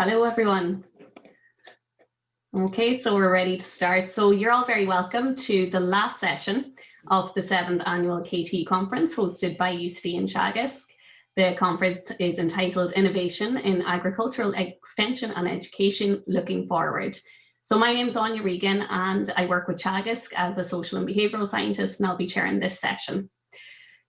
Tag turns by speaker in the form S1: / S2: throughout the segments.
S1: Hello, everyone. Okay, so we're ready to start. So you're all very welcome to the last session of the 7th Annual KT Conference hosted by UCD in Teagasc. The conference is entitled Innovation in Agricultural Extension and Education Looking Forward. So my name is Anya Regan and I work with Teagasc as a social and behavioural scientist, and I'll be chairing this session.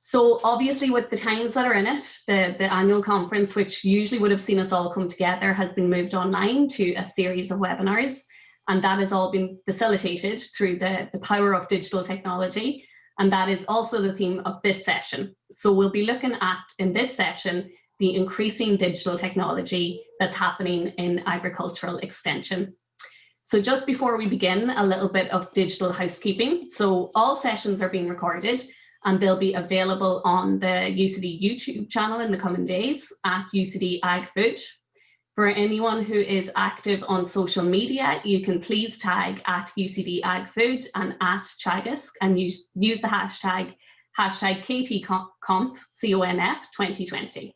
S1: So obviously with the times that are in it, the annual conference, which usually would have seen us all come together, has been moved online to a series of webinars, and that has all been facilitated through the power of digital technology, and that is also the theme of this session. So we'll be looking at, in this session, the increasing digital technology that's happening in agricultural extension. So just before we begin, a little bit of digital housekeeping. So all sessions are being recorded, and they'll be available on the UCD YouTube channel in the coming days at UCD Ag Food. For anyone who is active on social media, you can please tag at UCD Ag Food and at Teagasc and use the hashtag KT Conf 2020.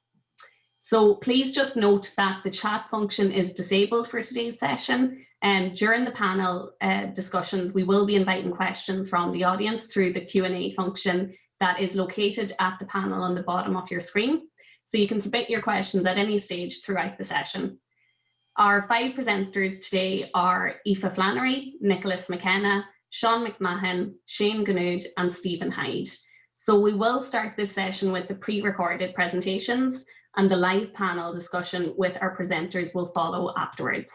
S1: So please just note that the chat function is disabled for today's session. And during the panel discussions, we will be inviting questions from the audience through the Q&A function that is located at the panel on the bottom of your screen. So you can submit your questions at any stage throughout the session. Our 5 presenters today are Aoife Flannery, Nicholas McKenna, Sean McMahon, Shane Ganood, and Stephen Hyde. So we will start this session with the pre-recorded presentations, and the live panel discussion with our presenters will follow afterwards.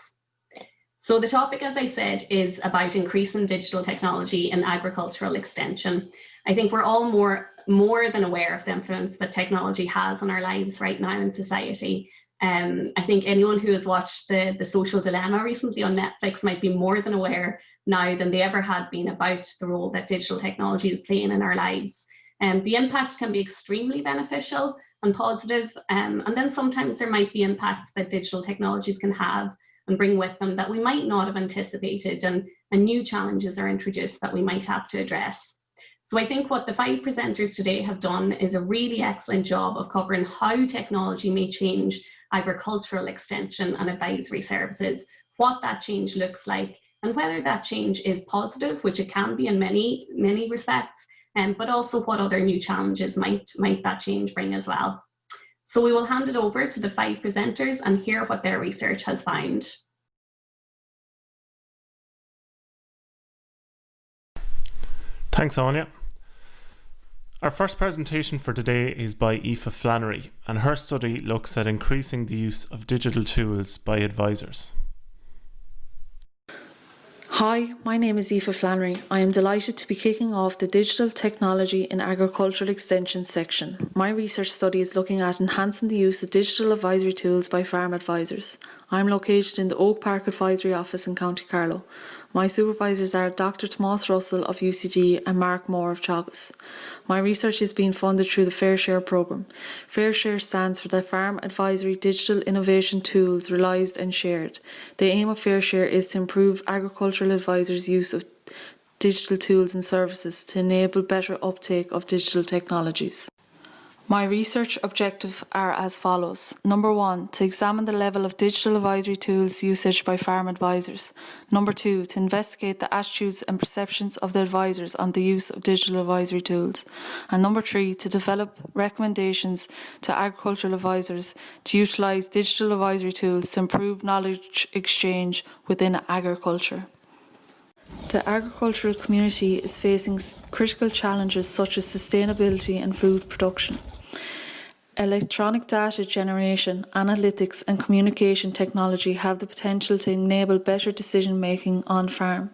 S1: So the topic, as I said, is about increasing digital technology in agricultural extension. I think we're all more than aware of the influence that technology has on our lives right now in society. I think anyone who has watched the Social Dilemma recently on Netflix might be more than aware now than they ever had been about the role that digital technology is playing in our lives. The impact can be extremely beneficial and positive, and then sometimes there might be impacts that digital technologies can have and bring with them that we might not have anticipated, and new challenges are introduced that we might have to address. So I think what the 5 presenters today have done is a really excellent job of covering how technology may change agricultural extension and advisory services, what that change looks like, and whether that change is positive, which it can be in many respects, but also what other new challenges might that change bring as well. So we will hand it over to the 5 presenters and hear what their research has found.
S2: Thanks, Anya. Our first presentation for today is by Aoife Flannery, and her study looks at increasing the use of digital tools by advisors.
S3: Hi, my name is Aoife Flannery. I am delighted to be kicking off the Digital Technology in Agricultural Extension section. My research study is looking at enhancing the use of digital advisory tools by farm advisors. I am located in the Oak Park Advisory Office in County Carlow. My supervisors are Dr. Tomás Russell of UCD and Mark Moore of Teagasc. My research is being funded through the Fair Share programme. Fair Share stands for the Farm Advisory Digital Innovation Tools Realised and Shared. The aim of Fair Share is to improve agricultural advisors' use of digital tools and services to enable better uptake of digital technologies. My research objectives are as follows. Number 1, to examine the level of digital advisory tools usage by farm advisors. Number 2, to investigate the attitudes and perceptions of the advisors on the use of digital advisory tools. And number 3, to develop recommendations to agricultural advisors to utilise digital advisory tools to improve knowledge exchange within agriculture. The agricultural community is facing critical challenges such as sustainability and food production. Electronic data generation, analytics and communication technology have the potential to enable better decision making on farm.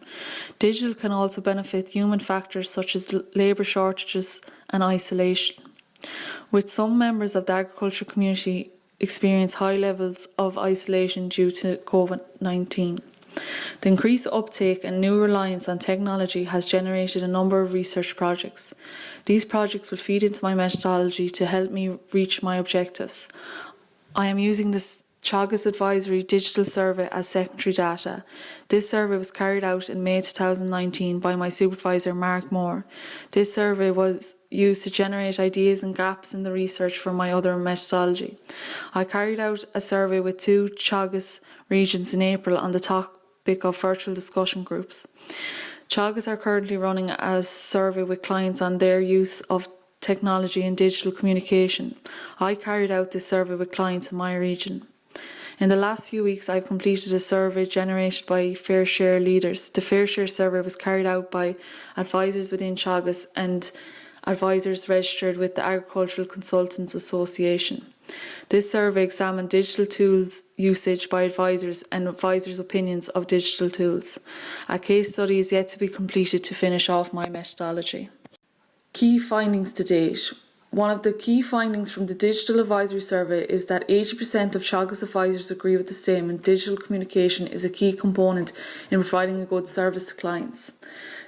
S3: Digital can also benefit human factors such as labour shortages and isolation. With some members of the agricultural community experience high levels of isolation due to COVID-19. The increased uptake and new reliance on technology has generated a number of research projects. These projects will feed into my methodology to help me reach my objectives. I am using this Teagasc Advisory Digital Survey as secondary data. This survey was carried out in May 2019 by my supervisor Mark Moore. This survey was used to generate ideas and gaps in the research for my other methodology. I carried out a survey with 2 Teagasc regions in April on the topic of virtual discussion groups. Teagasc are currently running a survey with clients on their use of technology and digital communication. I carried out this survey with clients in my region. In the last few weeks, I've completed a survey generated by Fair Share leaders. The Fair Share survey was carried out by advisors within Teagasc and advisors registered with the Agricultural Consultants Association. This survey examined digital tools usage by advisors and advisors' opinions of digital tools. A case study is yet to be completed to finish off my methodology. Key findings to date. One of the key findings from the Digital Advisory Survey is that 80% of Teagasc advisors agree with the statement digital communication is a key component in providing a good service to clients.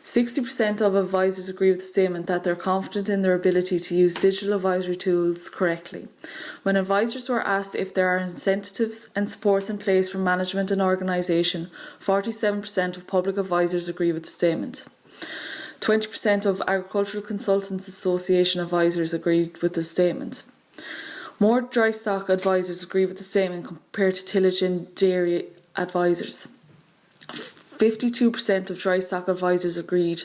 S3: 60% of advisors agree with the statement that they're confident in their ability to use digital advisory tools correctly. When advisors were asked if there are incentives and supports in place for management and organisation, 47% of public advisors agree with the statement. 20% of Agricultural Consultants Association advisors agreed with the statement. More dry stock advisors agree with the statement compared to tillage and dairy advisors. 52% of dry stock advisors agreed,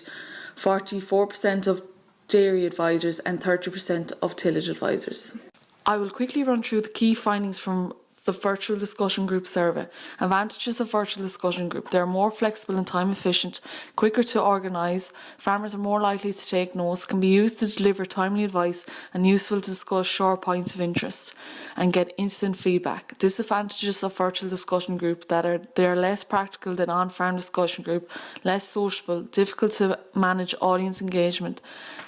S3: 44% of dairy advisors and 30% of tillage advisors. I will quickly run through the key findings from the virtual discussion group survey. Advantages of virtual discussion group. They are more flexible and time efficient, quicker to organise, farmers are more likely to take notes, can be used to deliver timely advice and useful to discuss short points of interest and get instant feedback. Disadvantages of virtual discussion group they are less practical than on-farm discussion group, less sociable, difficult to manage audience engagement.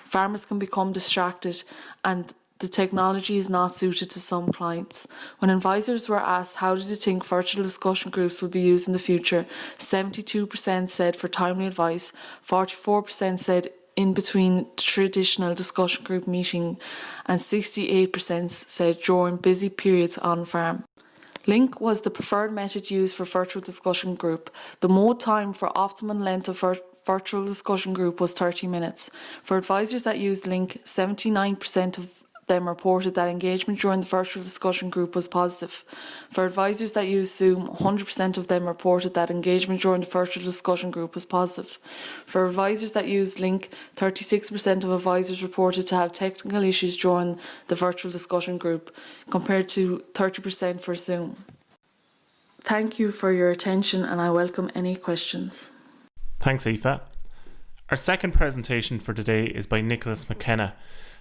S3: Farmers can become distracted and the technology is not suited to some clients. When advisors were asked how did they think virtual discussion groups would be used in the future, 72% said for timely advice, 44% said in between traditional discussion group meeting, and 68% said during busy periods on farm. Link was the preferred method used for virtual discussion group. The mode time for optimum length of virtual discussion group was 30 minutes. For advisors that used Link, 79% of them reported that engagement during the virtual discussion group was positive. For advisors that used Zoom, 100% of them reported that engagement during the virtual discussion group was positive. For advisors that used Link, 36% of advisors reported to have technical issues during the virtual discussion group, compared to 30% for Zoom. Thank you for your attention and I welcome any questions.
S2: Thanks, Aoife. Our second presentation for today is by Nicholas McKenna.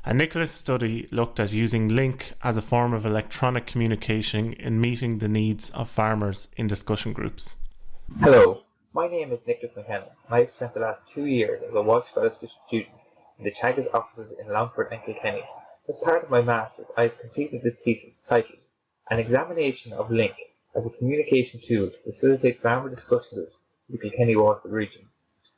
S2: A Nicholas study looked at using Link as a form of electronic communication in meeting the needs of farmers in discussion groups.
S4: Hello, my name is Nicholas McKenna and I have spent the last 2 years as a Walsh Fellowship student in the Teagasc offices in Longford and Kilkenny. As part of my Masters, I have completed this thesis titled An Examination of Link as a Communication Tool to Facilitate Farmer Discussion Groups in the Kilkenny-Waterford region.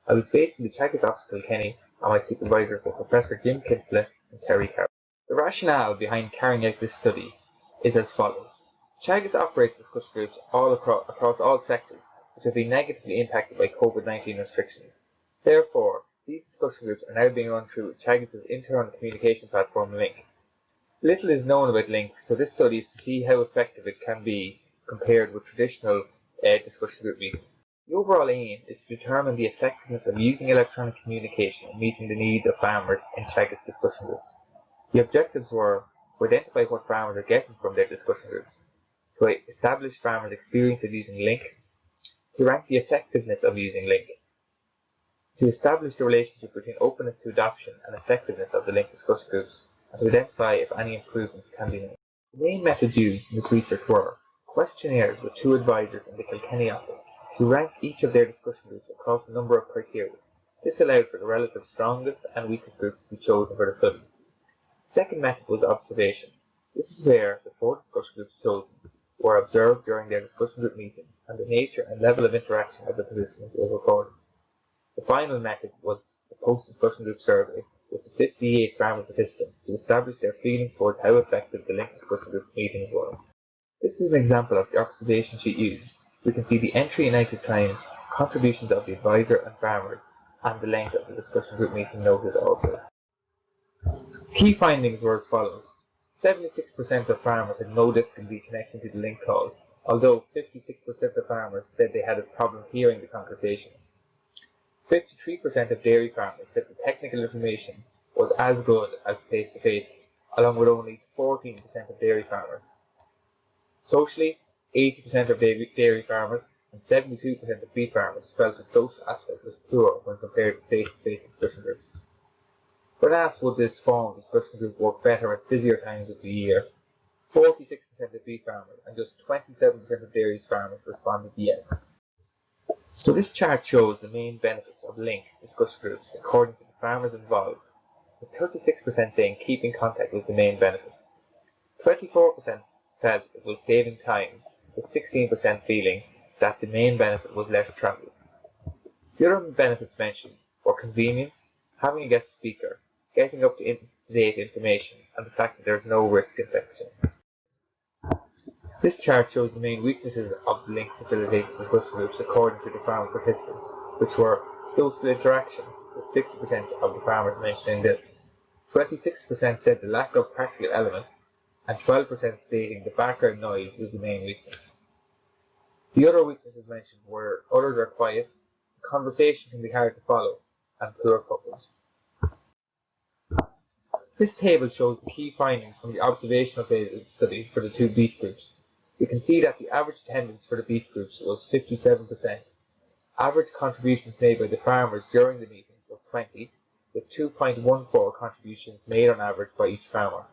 S4: I was based in the Teagasc office in Kilkenny and my supervisors were Professor Jim Kinsley and Terry Carroll. The rationale behind carrying out this study is as follows. Teagasc operates discussion groups across all sectors which have been negatively impacted by COVID-19 restrictions. Therefore, these discussion groups are now being run through Teagasc's internal communication platform Link. Little is known about Link, so this study is to see how effective it can be compared with traditional discussion group meetings. The overall aim is to determine the effectiveness of using electronic communication in meeting the needs of farmers in Teagasc discussion groups. The objectives were to identify what farmers are getting from their discussion groups, to establish farmers' experience of using Link, to rank the effectiveness of using Link, to establish the relationship between openness to adoption and effectiveness of the Link discussion groups, and to identify if any improvements can be made. The main methods used in this research were questionnaires with 2 advisors in the Kilkenny office who ranked each of their discussion groups across a number of criteria. This allowed for the relative strongest and weakest groups to be chosen for the study. The second method was observation. This is where the 4 discussion groups chosen were observed during their discussion group meetings and the nature and level of interaction of the participants was recorded. The final method was the post-discussion group survey with the 58 farmer participants to establish their feelings towards how effective the Link discussion group meetings were. This is an example of the observation sheet used. We can see the entry and exit times, contributions of the advisor and farmers, and the length of the discussion group meeting noted also. Key findings were as follows. 76% of farmers had no difficulty connecting to the link calls, although 56% of farmers said they had a problem hearing the conversation. 53% of dairy farmers said the technical information was as good as face-to-face, along with only 14% of dairy farmers. Socially, 80% of dairy farmers and 72% of beef farmers felt the social aspect was poor when compared to face-to-face discussion groups. When asked would this form of discussion group work better at busier times of the year, 46% of beef farmers and just 27% of dairy farmers responded yes. So this chart shows the main benefits of linked discussion groups according to the farmers involved, with 36% saying keeping contact was the main benefit. 24% felt it was saving time, with 16% feeling that the main benefit was less travel. The other benefits mentioned were convenience, having a guest speaker, getting up-to-date information, and the fact that there is no risk infection. This chart shows the main weaknesses of the linked facilitated discussion groups according to the farmer participants, which were social interaction, with 50% of the farmers mentioning this. 26% said the lack of practical element, and 12% stating the background noise was the main weakness. The other weaknesses mentioned were others are quiet, conversation can be hard to follow, and poor coverage. This table shows the key findings from the observational phase of the study for the two beef groups. We can see that the average attendance for the beef groups was 57%. Average contributions made by the farmers during the meetings were 20, with 2.14 contributions made on average by each farmer.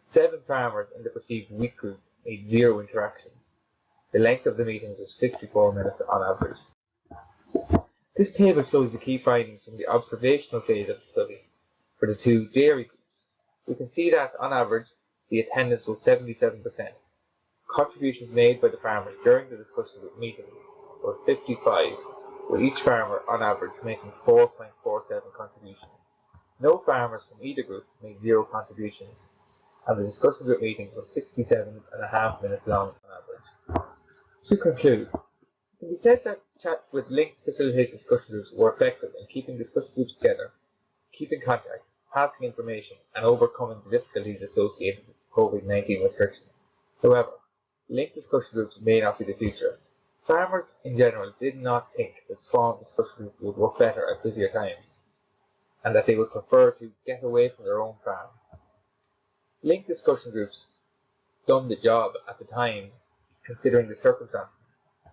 S4: 7 farmers in the perceived weak group made 0 interactions. The length of the meetings was 54 minutes on average. This table shows the key findings from the observational phase of the study for the two dairy groups. We can see that, on average, the attendance was 77%. Contributions made by the farmers during the discussion group meetings were 55, with each farmer, on average, making 4.47 contributions. No farmers from either group made 0 contributions, and the discussion group meetings were 67.5 minutes long on average. To conclude, it can be said that chat with linked facilitated discussion groups were effective in keeping discussion groups together, keeping contact, passing information, and overcoming the difficulties associated with COVID-19 restrictions. However, linked discussion groups may not be the future. Farmers in general did not think this form of discussion group would work better at busier times, and that they would prefer to get away from their own farm. Linked discussion groups done the job at the time, considering the circumstances,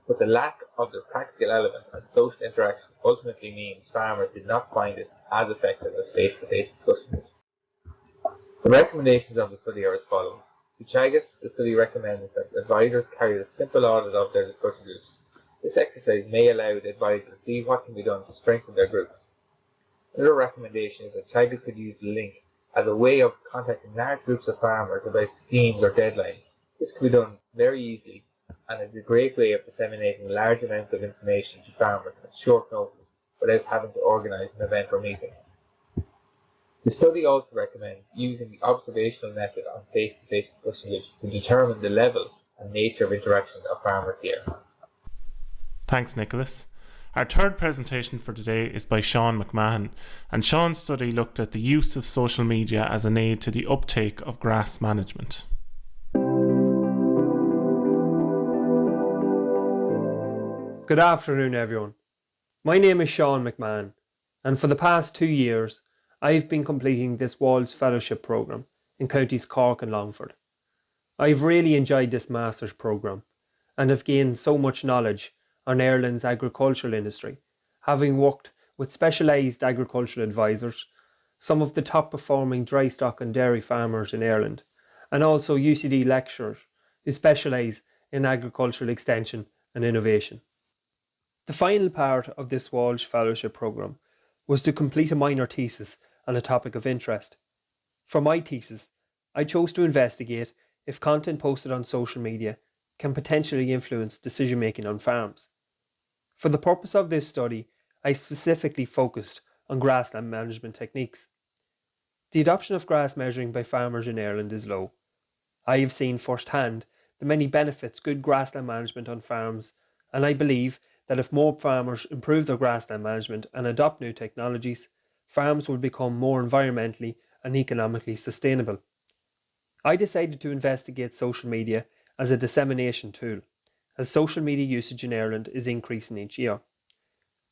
S4: but the lack of the practical element and social interaction ultimately means farmers did not find it as effective as face-to-face discussion groups. The recommendations of the study are as follows. To Teagasc, the study recommends that advisors carry a simple audit of their discussion groups. This exercise may allow the advisor to see what can be done to strengthen their groups. Another recommendation is that Teagasc could use the link as a way of contacting large groups of farmers about schemes or deadlines. This can be done very easily, and is a great way of disseminating large amounts of information to farmers at short notice without having to organise an event or meeting. The study also recommends using the observational method on face-to-face discussion groups to determine the level and nature of interaction of farmers here.
S2: Thanks, Nicholas. Our third presentation for today is by Sean McMahon, and Sean's study looked at the use of social media as an aid to the uptake of grass management.
S5: Good afternoon, everyone. My name is Sean McMahon, and for the past 2 years, I've been completing this Walsh Fellowship programme in counties Cork and Longford. I've really enjoyed this Master's programme and have gained so much knowledge on Ireland's agricultural industry, having worked with specialised agricultural advisors, some of the top performing dry stock and dairy farmers in Ireland, and also UCD lecturers who specialise in agricultural extension and innovation. The final part of this Walsh Fellowship programme was to complete a minor thesis on a topic of interest. For my thesis, I chose to investigate if content posted on social media can potentially influence decision making on farms. For the purpose of this study, I specifically focused on grassland management techniques. The adoption of grass measuring by farmers in Ireland is low. I have seen firsthand the many benefits good grassland management on farms, and I believe that if more farmers improve their grassland management and adopt new technologies, farms will become more environmentally and economically sustainable. I decided to investigate social media as a dissemination tool, as social media usage in Ireland is increasing each year.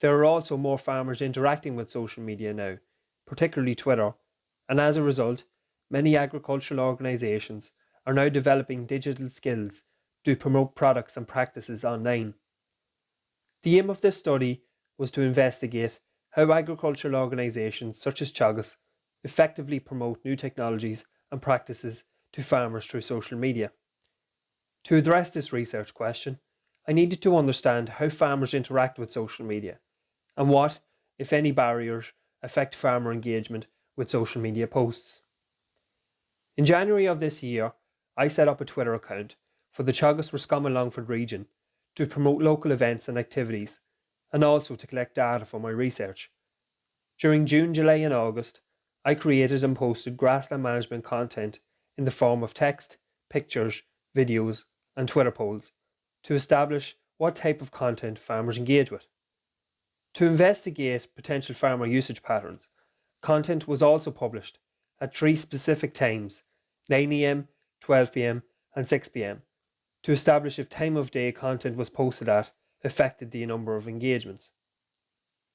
S5: There are also more farmers interacting with social media now, particularly Twitter, and as a result, many agricultural organisations are now developing digital skills to promote products and practices online. The aim of this study was to investigate how agricultural organisations such as Teagasc effectively promote new technologies and practices to farmers through social media. To address this research question, I needed to understand how farmers interact with social media and what, if any, barriers affect farmer engagement with social media posts. In January of this year, I set up a Twitter account for the Teagasc Roscommon Longford region to promote local events and activities, and also to collect data for my research. During June, July and August, I created and posted grassland management content in the form of text, pictures, videos and Twitter polls to establish what type of content farmers engage with. To investigate potential farmer usage patterns, content was also published at 3 specific times, 9 AM, 12 PM and 6 PM, to establish if time of day content was posted at affected the number of engagements.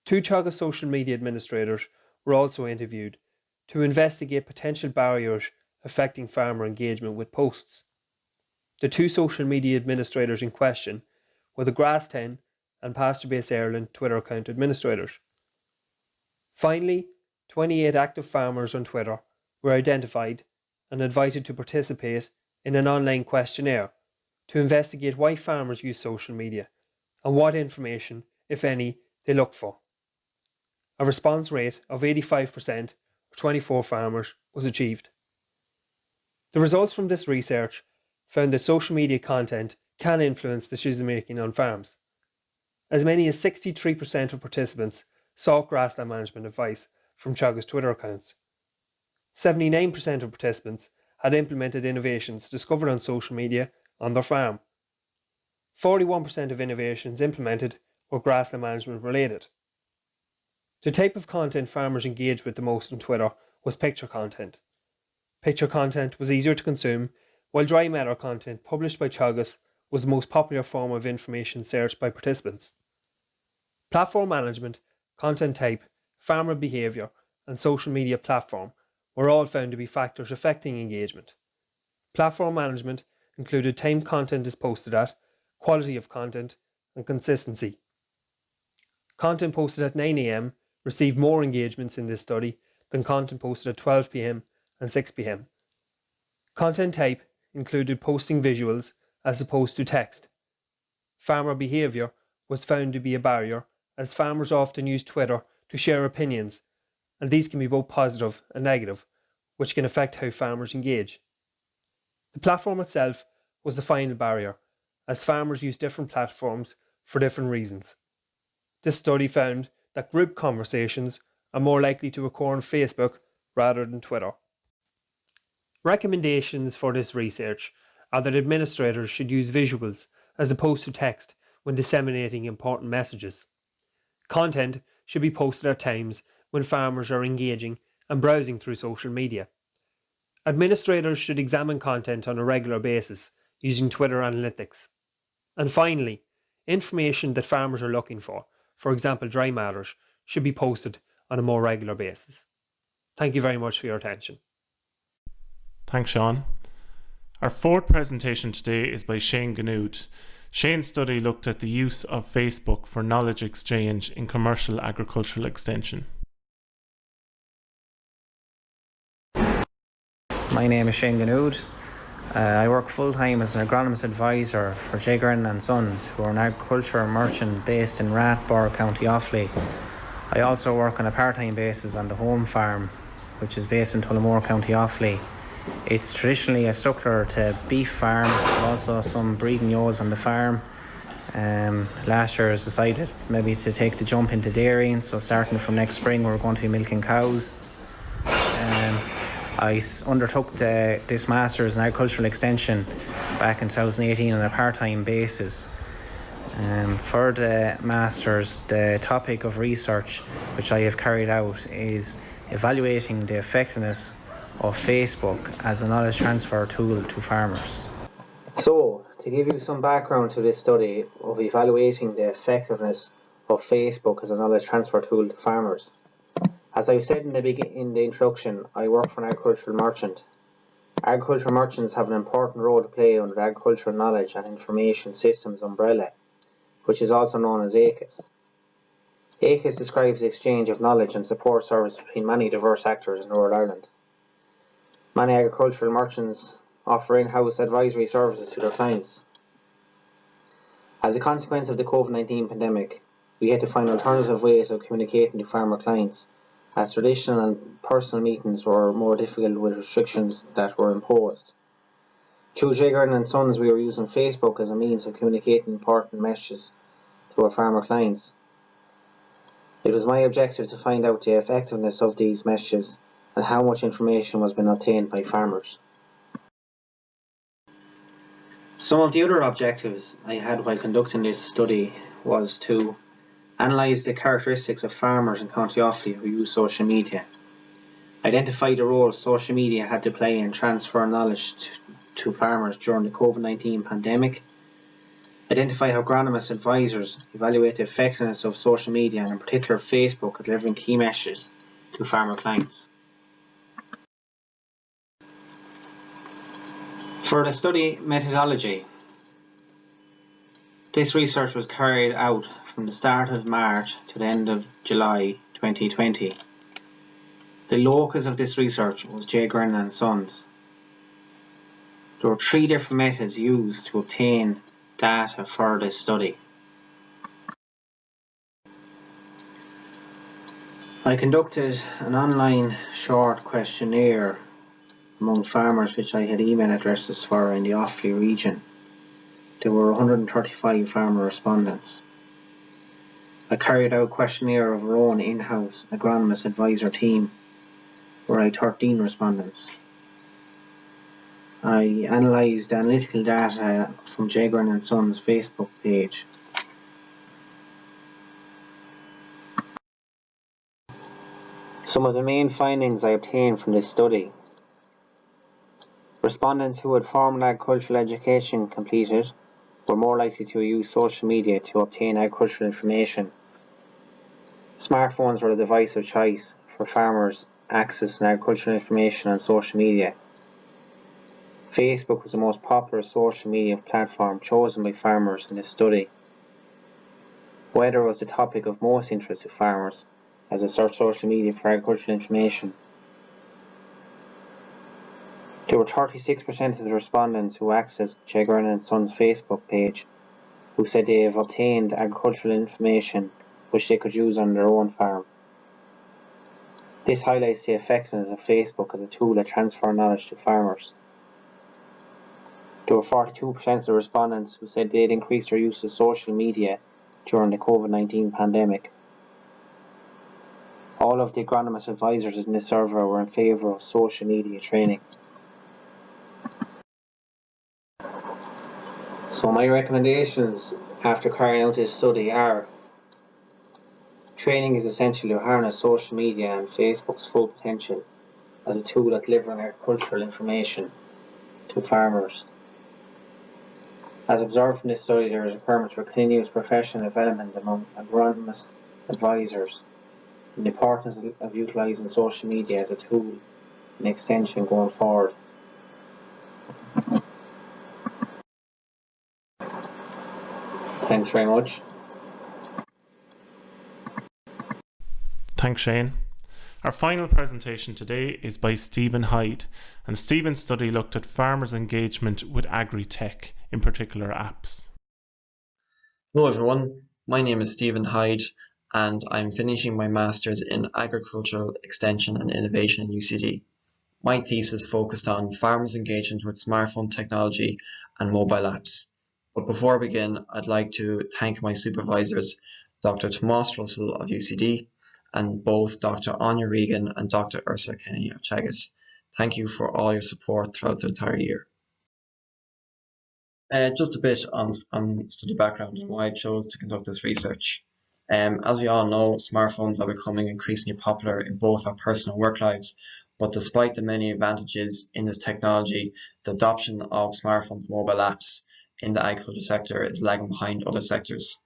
S5: 2 Teagasc social media administrators were also interviewed to investigate potential barriers affecting farmer engagement with posts. The 2 social media administrators in question were the Grass 10 and Pasture Base Ireland Twitter account administrators. Finally, 28 active farmers on Twitter were identified and invited to participate in an online questionnaire to investigate why farmers use social media and what information, if any, they look for. A response rate of 85%, or 24 farmers, was achieved. The results from this research found that social media content can influence decision making on farms. As many as 63% of participants sought grassland management advice from Teagasc Twitter accounts. 79% of participants had implemented innovations discovered on social media on their farm. 41% of innovations implemented were grassland management related. The type of content farmers engaged with the most on Twitter was picture content. Picture content was easier to consume, while dry matter content published by Teagasc was the most popular form of information searched by participants. Platform management, content type, farmer behaviour and social media platform were all found to be factors affecting engagement. Platform management included time content is posted at, quality of content and consistency. Content posted at 9 AM received more engagements in this study than content posted at 12 PM and 6 PM. Content type included posting visuals as opposed to text. Farmer behaviour was found to be a barrier, as farmers often use Twitter to share opinions, and these can be both positive and negative, which can affect how farmers engage. The platform itself was the final barrier, as farmers use different platforms for different reasons. This study found that group conversations are more likely to occur on Facebook rather than Twitter. Recommendations for this research are that administrators should use visuals as opposed to text when disseminating important messages. Content should be posted at times when farmers are engaging and browsing through social media. Administrators should examine content on a regular basis using Twitter analytics. And finally, information that farmers are looking for example dry matters, should be posted on a more regular basis. Thank you very much for your attention.
S2: Thanks, Sean. Our fourth presentation today is by Shane Ganood. Shane's study looked at the use of Facebook for knowledge exchange in commercial agricultural extension.
S6: My name is Shane Ganood. I work full-time as an agronomist advisor for Jigrin and Sons, who are an agricultural merchant based in Rathborough, County Offaly. I also work on a part-time basis on the home farm, which is based in Tullamore, County Offaly. It's traditionally a suckler to beef farm, also some breeding ewes on the farm. Last year I decided maybe to take the jump into dairying, so starting from next spring we're going to be milking cows. undertook this Masters in Agricultural Extension back in 2018 on a part-time basis. For the Masters, the topic of research which I have carried out is evaluating the effectiveness of Facebook as a knowledge transfer tool to farmers. So, to give you some background to this study of evaluating the effectiveness of Facebook as a knowledge transfer tool to farmers. As I said in the introduction, I work for an agricultural merchant. Agricultural merchants have an important role to play under the Agricultural Knowledge and Information Systems umbrella, which is also known as ACIS. ACIS describes the exchange of knowledge and support service between many diverse actors in rural Ireland. Many agricultural merchants offer in-house advisory services to their clients. As a consequence of the COVID-19 pandemic, we had to find alternative ways of communicating to farmer clients, as traditional and personal meetings were more difficult with restrictions that were imposed. Through Jaegern and Sons, we were using Facebook as a means of communicating important messages to our farmer clients. It was my objective to find out the effectiveness of these messages and how much information was being obtained by farmers. Some of the other objectives I had while conducting this study was to analyse the characteristics of farmers in County Offaly who use social media, identify the role social media had to play in transferring knowledge to farmers during the COVID-19 pandemic, identify how agronomist advisors evaluate the effectiveness of social media and in particular Facebook at delivering key messages to farmer clients. For the study methodology, this research was carried out from the start of March to the end of July 2020. The locus of this research was Jaegern and Sons. There were 3 different methods used to obtain data for this study. I conducted an online short questionnaire among farmers which I had email addresses for in the Offaly region. There were 135 farmer respondents. I carried out a questionnaire of our own in-house agronomist advisor team where I had 13 respondents. I analysed analytical data from Jaegern and Sons Facebook page. Some of the main findings I obtained from this study. Respondents who had formal agricultural education completed were more likely to use social media to obtain agricultural information. Smartphones were the device of choice for farmers accessing agricultural information on social media. Facebook was the most popular social media platform chosen by farmers in this study. Weather was the topic of most interest to farmers as they searched social media for agricultural information. There were 36% of the respondents who accessed Jaegern and Sons Facebook page who said they have obtained agricultural information which they could use on their own farm. This highlights the effectiveness of Facebook as a tool to transfer knowledge to farmers. There were 42% of the respondents who said they'd increased their use of social media during the COVID-19 pandemic. All of the agronomist advisors in this survey were in favour of social media training. So my recommendations after carrying out this study are: training is essential to harness social media and Facebook's full potential as a tool at delivering agricultural information to farmers. As observed from this study, there is a requirement for continuous professional development among agronomist advisors and the importance of utilising social media as a tool and extension going forward. Thanks very much.
S2: Thanks, Shane. Our final presentation today is by Stephen Hyde, and Stephen's study looked at farmers' engagement with agri-tech, in particular apps.
S7: Hello everyone, my name is Stephen Hyde and I'm finishing my Masters in Agricultural Extension and Innovation in UCD. My thesis focused on farmers' engagement with smartphone technology and mobile apps. But before I begin, I'd like to thank my supervisors, Dr. Tomas Russell of UCD and both Dr. Anya Regan and Dr. Ursula Kenny of Teagasc. Thank you for all your support throughout the entire year. Just a bit on study background and why I chose to conduct this research. As we all know, smartphones are becoming increasingly popular in both our personal and work lives, but despite the many advantages in this technology, the adoption of smartphones and mobile apps in the agriculture sector is lagging behind other sectors.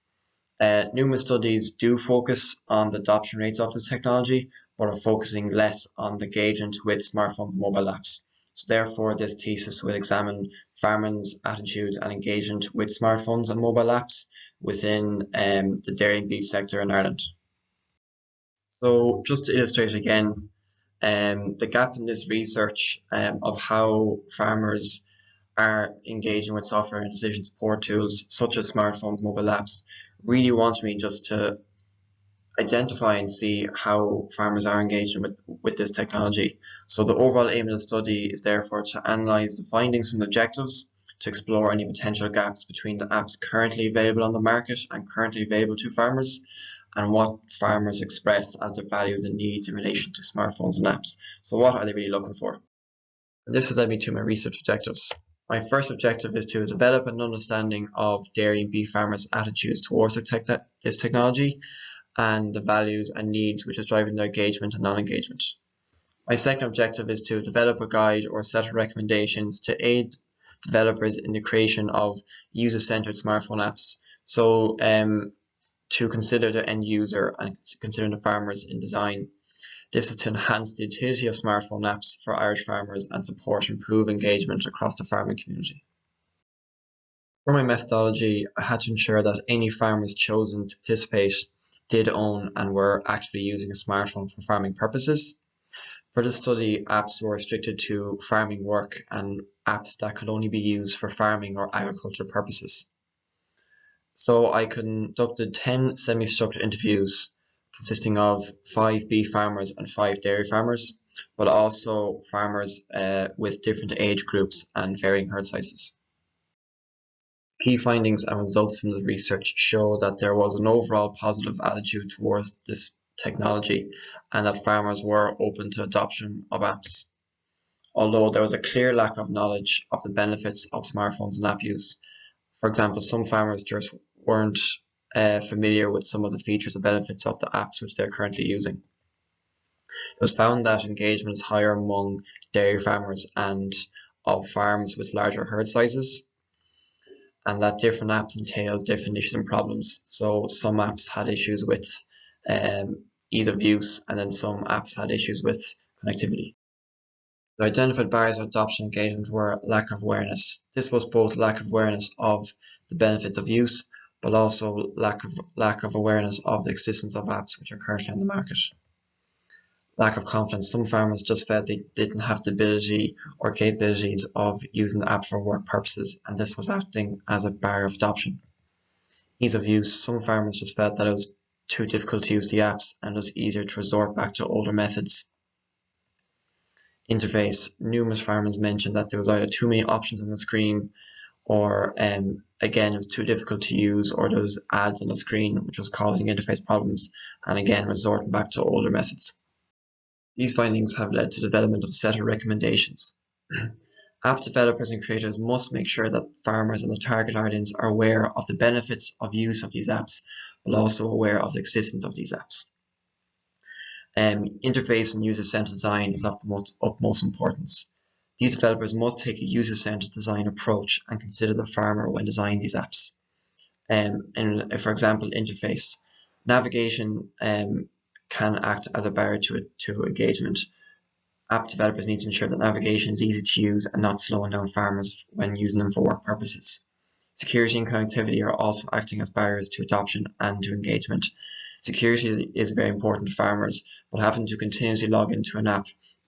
S7: Numerous studies do focus on the adoption rates of this technology, but are focusing less on the engagement with smartphones and mobile apps. So therefore, this thesis will examine farmers' attitudes and engagement with smartphones and mobile apps within the dairy and beef sector in Ireland. So just to illustrate again, the gap in this research of how farmers are engaging with software and decision support tools such as smartphones, mobile apps, really wants me just to identify and see how farmers are engaging with this technology. So the overall aim of the study is therefore to analyse the findings from the objectives, to explore any potential gaps between the apps currently available on the market and currently available to farmers, and what farmers express as their values and needs in relation to smartphones and apps. So what are they really looking for? And this has led me to my research objectives. My first objective is to develop an understanding of dairy and beef farmers' attitudes towards this technology and the values and needs which is driving their engagement and non-engagement. My second objective is to develop a guide or a set of recommendations to aid developers in the creation of user-centered smartphone apps. So to consider the end user and consider the farmers in design. This is to enhance the utility of smartphone apps for Irish farmers and support improved engagement across the farming community. For my methodology, I had to ensure that any farmers chosen to participate did own and were actively using a smartphone for farming purposes. For this study, apps were restricted to farming work and apps that could only be used for farming or agricultural purposes. So I conducted 10 semi-structured interviews consisting of 5 beef farmers and 5 dairy farmers, but also farmers with different age groups and varying herd sizes. Key findings and results from the research show that there was an overall positive attitude towards this technology and that farmers were open to adoption of apps. Although there was a clear lack of knowledge of the benefits of smartphones and app use. For example, some farmers just weren't familiar with some of the features and benefits of the apps which they're currently using. It was found that engagement is higher among dairy farmers and of farms with larger herd sizes, and that different apps entail different issues and problems. So some apps had issues with ease of use, and then some apps had issues with connectivity. The identified barriers of adoption and engagement were lack of awareness. This was both lack of awareness of the benefits of use, but also lack of awareness of the existence of apps which are currently on the market. Lack of confidence. Some farmers just felt they didn't have the ability or capabilities of using the app for work purposes, and this was acting as a barrier of adoption. Ease of use. Some farmers just felt that it was too difficult to use the apps and it was easier to resort back to older methods. Interface. Numerous farmers mentioned that there was either too many options on the screen, or again it was too difficult to use, or there was ads on the screen which was causing interface problems, and again resorting back to older methods. These findings have led to development of a set of recommendations. App developers and creators must make sure that farmers and the target audience are aware of the benefits of use of these apps, but also aware of the existence of these apps. Interface and user-centered design is of the utmost importance. These developers must take a user-centered design approach and consider the farmer when designing these apps. For example, interface. Navigation can act as a barrier to engagement. App developers need to ensure that navigation is easy to use and not slowing down farmers when using them for work purposes. Security and connectivity are also acting as barriers to adoption and to engagement. Security is very important to farmers, but having to continuously log into an app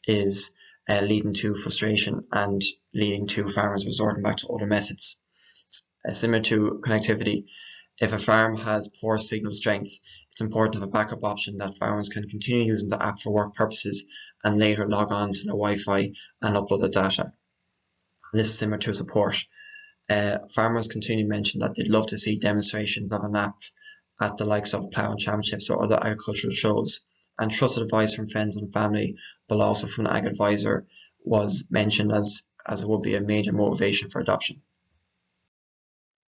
S7: is leading to frustration and leading to farmers resorting back to older methods. Similar to connectivity, if a farm has poor signal strength, it's important to have a backup option that farmers can continue using the app for work purposes and later log on to their Wi-Fi and upload the data. And this is similar to support. Farmers continue to mention that they'd love to see demonstrations of an app at the likes of ploughing championships or other agricultural shows, and trusted advice from friends and family, but also from an ag advisor was mentioned as it would be a major motivation for adoption.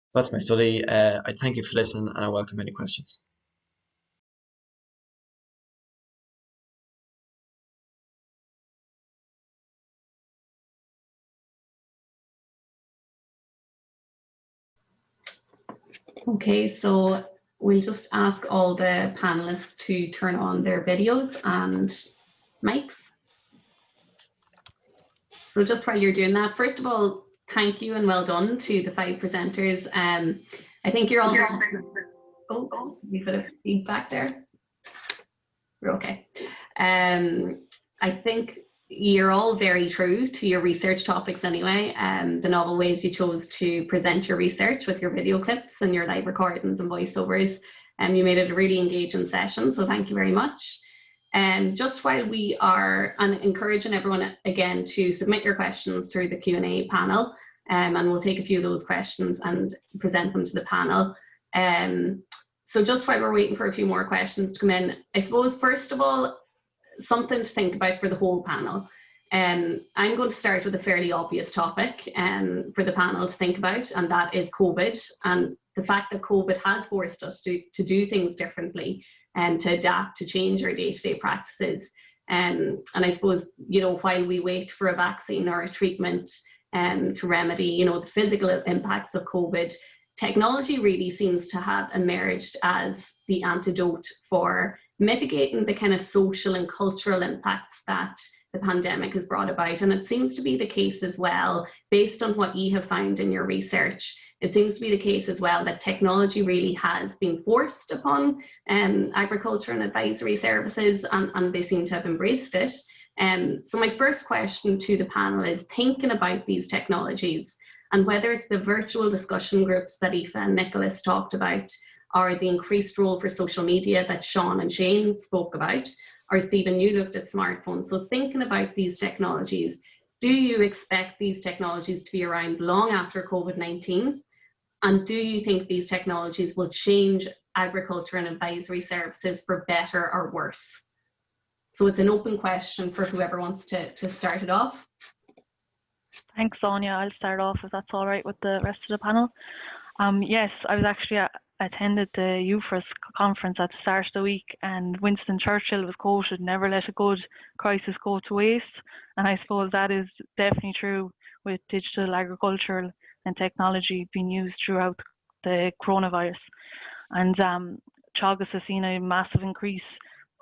S7: So that's my study. I thank you for listening, and I welcome any questions.
S1: Okay, so we'll just ask all the panelists to turn on their videos and mics. So just while you're doing that, first of all, thank you and well done to the 5 presenters. I think you're all we put a feedback there. We're okay. I think you're all very true to your research topics anyway. The novel ways you chose to present your research with your video clips and your live recordings and voiceovers. You made it a really engaging session, so thank you very much. Just while we are encouraging everyone again to submit your questions through the Q&A panel, and we'll take a few of those questions and present them to the panel. So just while we're waiting for a few more questions to come in, I suppose first of all, something to think about for the whole panel. I'm going to start with a fairly obvious topic for the panel to think about, and that is COVID, and the fact that COVID has forced us to do things differently and to adapt, to change our day-to-day practices. And I suppose, you know, while we wait for a vaccine or a treatment to remedy, you know, the physical impacts of COVID, technology really seems to have emerged as the antidote for mitigating the kind of social and cultural impacts that the pandemic has brought about. And it seems to be the case as well, based on what you have found in your research, it seems to be the case as well that technology really has been forced upon agriculture and advisory services, and they seem to have embraced it. So my first question to the panel is, thinking about these technologies, and whether it's the virtual discussion groups that Aoife and Nicholas talked about, or the increased role for social media that Sean and Shane spoke about, or Stephen, you looked at smartphones. So thinking about these technologies, do you expect these technologies to be around long after COVID-19? And do you think these technologies will change agriculture and advisory services for better or worse? So it's an open question for whoever wants to start it off.
S8: Thanks, Sonia. I'll start off if that's all right with the rest of the panel. Yes, I was actually attended the UFRS conference at the start of the week, and Winston Churchill was quoted, "Never let a good crisis go to waste." And I suppose that is definitely true with digital agricultural and technology being used throughout the coronavirus. And Teagasc has seen a massive increase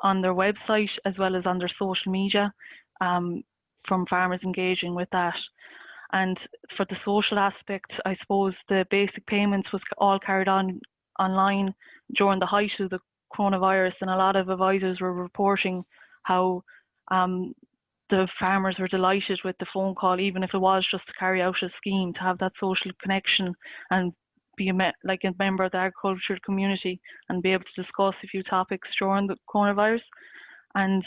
S8: on their website as well as on their social media from farmers engaging with that. And for the social aspect, I suppose the basic payments was all carried on online during the height of the coronavirus, and a lot of advisors were reporting how the farmers were delighted with the phone call, even if it was just to carry out a scheme, to have that social connection and be like a member of the agricultural community and be able to discuss a few topics during the coronavirus. And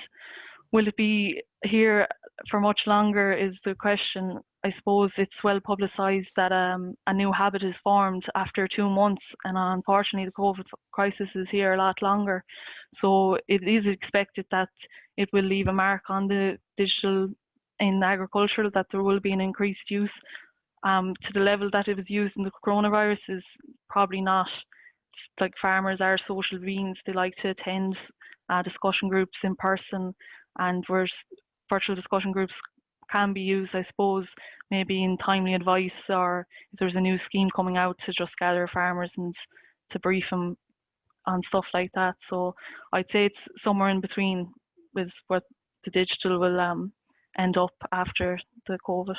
S8: will it be here for much longer is the question. I suppose it's well publicised that a new habit is formed after 2 months, and unfortunately the COVID crisis is here a lot longer. So it is expected that it will leave a mark on the digital in agriculture, that there will be an increased use. To the level that it was used in the coronavirus is probably not. Like, farmers are social beings, they like to attend discussion groups in person, and where virtual discussion groups can be used, I suppose, maybe in timely advice, or if there's a new scheme coming out, to just gather farmers and to brief them on stuff like that. So I'd say it's somewhere in between with what the digital will end up after the COVID.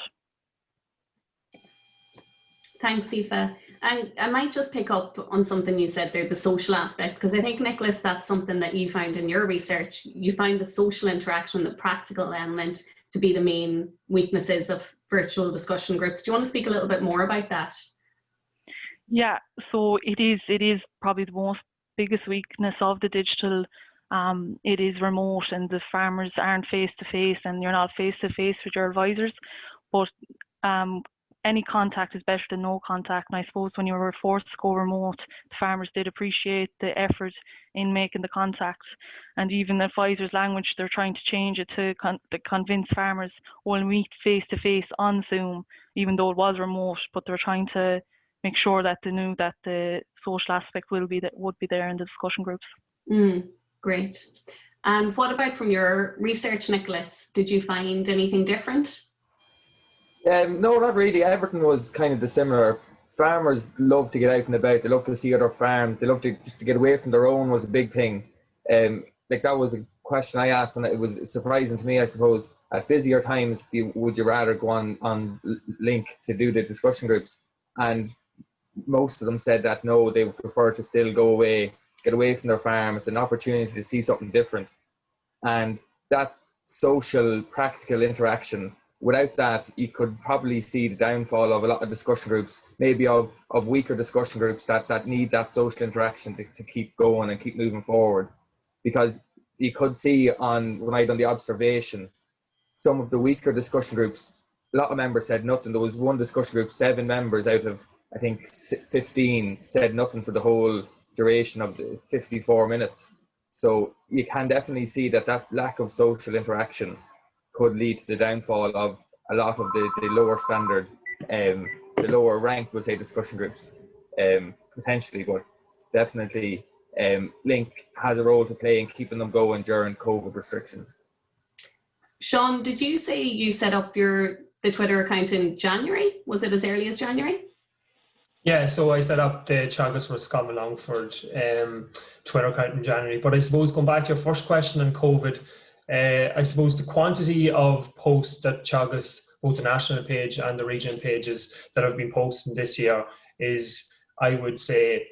S1: Thanks, Aoife. And I might just pick up on something you said there, the social aspect, because I think, Nicholas, that's something that you found in your research. You find the social interaction, the practical element, to be the main weaknesses of virtual discussion groups. Do you want to speak a little bit more about that?
S8: Yeah, so it is probably the biggest weakness of the digital. It is remote, and the farmers aren't face to face, and you're not face to face with your advisors. But any contact is better than no contact. And I suppose when you were forced to go remote, the farmers did appreciate the effort in making the contact. And even the advisors' language, they're trying to change it to convince farmers, we'll meet face to face on Zoom, even though it was remote, but they're trying to make sure that they knew that the social aspect would be there in the discussion groups.
S1: Great. And what about from your research, Nicholas? Did you find anything different?
S9: No, not really. Everything was kind of the similar. Farmers love to get out and about. They love to see other farms. They love to just to get away from their own was a big thing. Like that was a question I asked, and it was surprising to me, I suppose. At busier times, would you rather go on Link to do the discussion groups? And most of them said that no, they would prefer to still go away, get away from their farm. It's an opportunity to see something different. And that social, practical interaction, without that, you could probably see the downfall of a lot of discussion groups, maybe of weaker discussion groups that need that social interaction to keep going and keep moving forward. Because you could see when I done the observation, some of the weaker discussion groups, a lot of members said nothing. There was one discussion group, 7 members out of, I think, 15 said nothing for the whole duration of the 54 minutes. So you can definitely see that lack of social interaction could lead to the downfall of a lot of the lower standard, the lower ranked, we'll say, discussion groups, potentially, but definitely Link has a role to play in keeping them going during COVID restrictions.
S1: Sean, did you say you set up the Twitter account in January? Was it as early as January?
S5: Yeah, so I set up the Teagasc Roscommon Longford Twitter account in January. But I suppose going back to your first question on COVID, I suppose the quantity of posts that Teagasc, both the national page and the regional pages that have been posted this year is, I would say,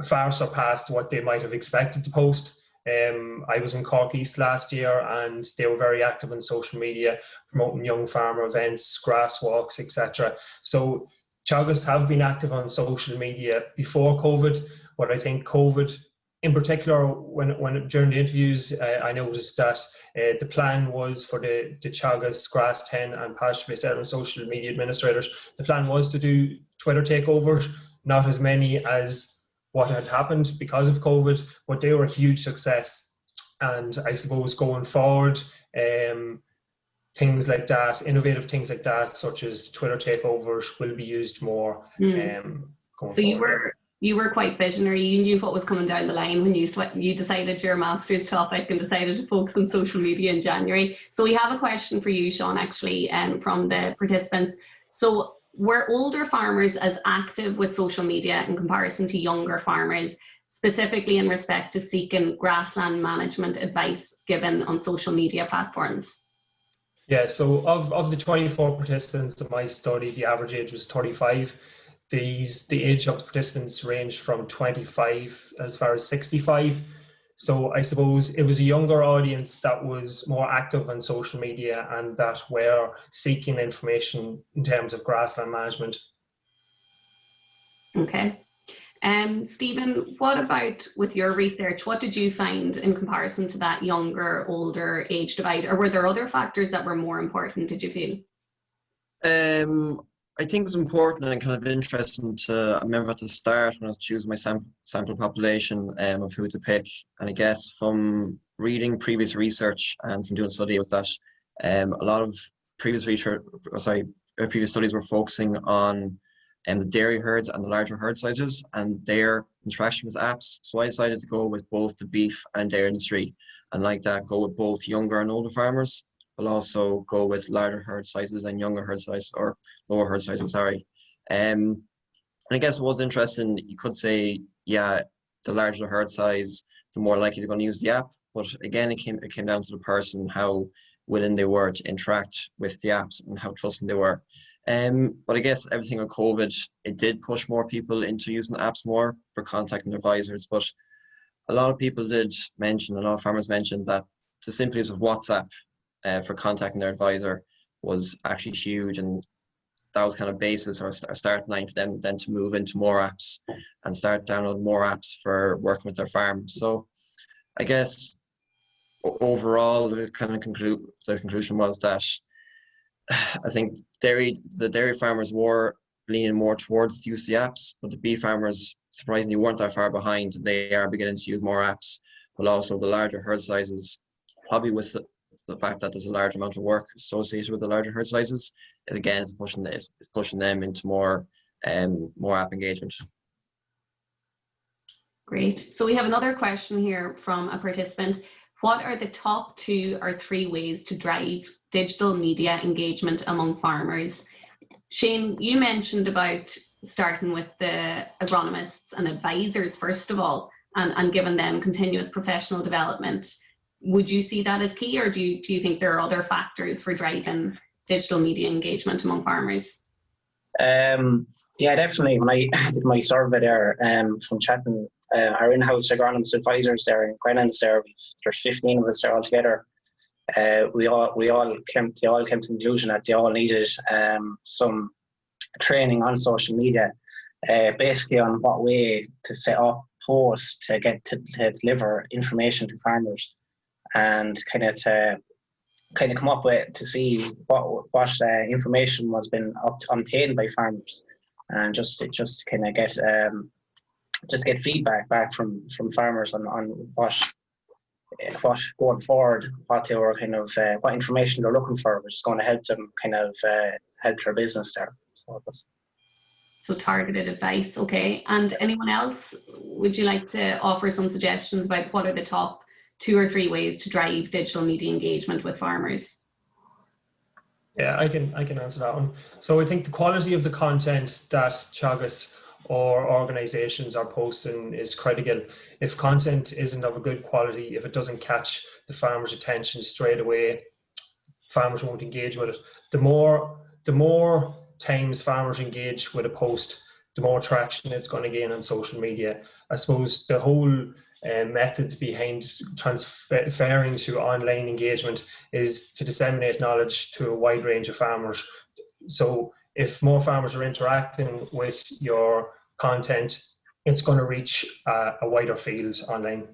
S5: far surpassed what they might have expected to post. I was in Cork East last year and they were very active on social media, promoting young farmer events, grass walks, etc. So Teagasc have been active on social media before COVID, but I think COVID, in particular, when during the interviews, I noticed that the plan was for the Teagasc, Grass 10 and pasture-based area social media administrators, the plan was to do Twitter takeovers, not as many as what had happened because of COVID, but they were a huge success. And I suppose going forward, things like that, innovative things like that, such as Twitter takeovers, will be used more.
S1: So you were quite visionary. You knew what was coming down the line when you decided your master's topic and decided to focus on social media in January. So we have a question for you, Sean, actually, from the participants. So were older farmers as active with social media in comparison to younger farmers, specifically in respect to seeking grassland management advice given on social media platforms?
S5: Yeah, so of the 24 participants in my study, the average age was 35. The age of the participants ranged from 25 as far as 65. So I suppose it was a younger audience that was more active on social media and that were seeking information in terms of grassland management.
S1: Okay. Stephen, what about with your research? What did you find in comparison to that younger, older age divide? Or were there other factors that were more important, did you feel?
S7: I think it's important and kind of interesting to, I remember at the start when I was choosing my sample population of who to pick. And I guess from reading previous research and from doing a study was that a lot of previous studies were focusing on the dairy herds and the larger herd sizes and their interaction with apps. So I decided to go with both the beef and dairy industry, and like that go with both younger and older farmers. Will also go with larger herd sizes and younger herd sizes, or lower herd sizes, sorry. And I guess what was interesting, you could say, yeah, the larger the herd size, the more likely they're going to use the app. But again, it came down to the person, how willing they were to interact with the apps and how trusting they were. But I guess everything on COVID, it did push more people into using the apps more for contacting their advisors. But a lot of people did mention, a lot of farmers mentioned that the simple use of WhatsApp for contacting their advisor was actually huge, and that was kind of basis or start line for them then to move into more apps and start downloading more apps for working with their farm. So I guess overall the conclusion was that I think the dairy farmers were leaning more towards the use of the apps, but the beef farmers surprisingly weren't that far behind. They are beginning to use more apps, but also the larger herd sizes, probably with the fact that there's a large amount of work associated with the larger herd sizes, it again is pushing them into more app engagement.
S1: Great. So we have another question here from a participant. What are the top 2 or 3 ways to drive digital media engagement among farmers? Shane, you mentioned about starting with the agronomists and advisors first of all, and giving them continuous professional development. Would you see that as key, or do you think there are other factors for driving digital media engagement among farmers?
S10: Yeah, definitely. When I did my survey there from chatting, our in-house agronomist advisors there in Greenlands there, there's 15 of us there all together. They all came to the conclusion that they all needed some training on social media, basically on what way to set up posts to deliver information to farmers, and kind of come up with to see what information was been obtained by farmers, and just kind of get feedback back from farmers on what going forward, what they were what information they're looking for, which is going to help them help their business there.
S1: So targeted advice, okay. And anyone else, would you like to offer some suggestions about what are the top 2 or 3 ways to drive digital media engagement with farmers?
S5: Yeah, I can answer that one. So I think the quality of the content that Teagasc or organizations are posting is critical. If content isn't of a good quality, if it doesn't catch the farmer's attention straight away, farmers won't engage with it. The more times farmers engage with a post, the more traction it's going to gain on social media. I suppose the whole methods behind transferring to online engagement is to disseminate knowledge to a wide range of farmers. So if more farmers are interacting with your content, it's going to reach a wider field online.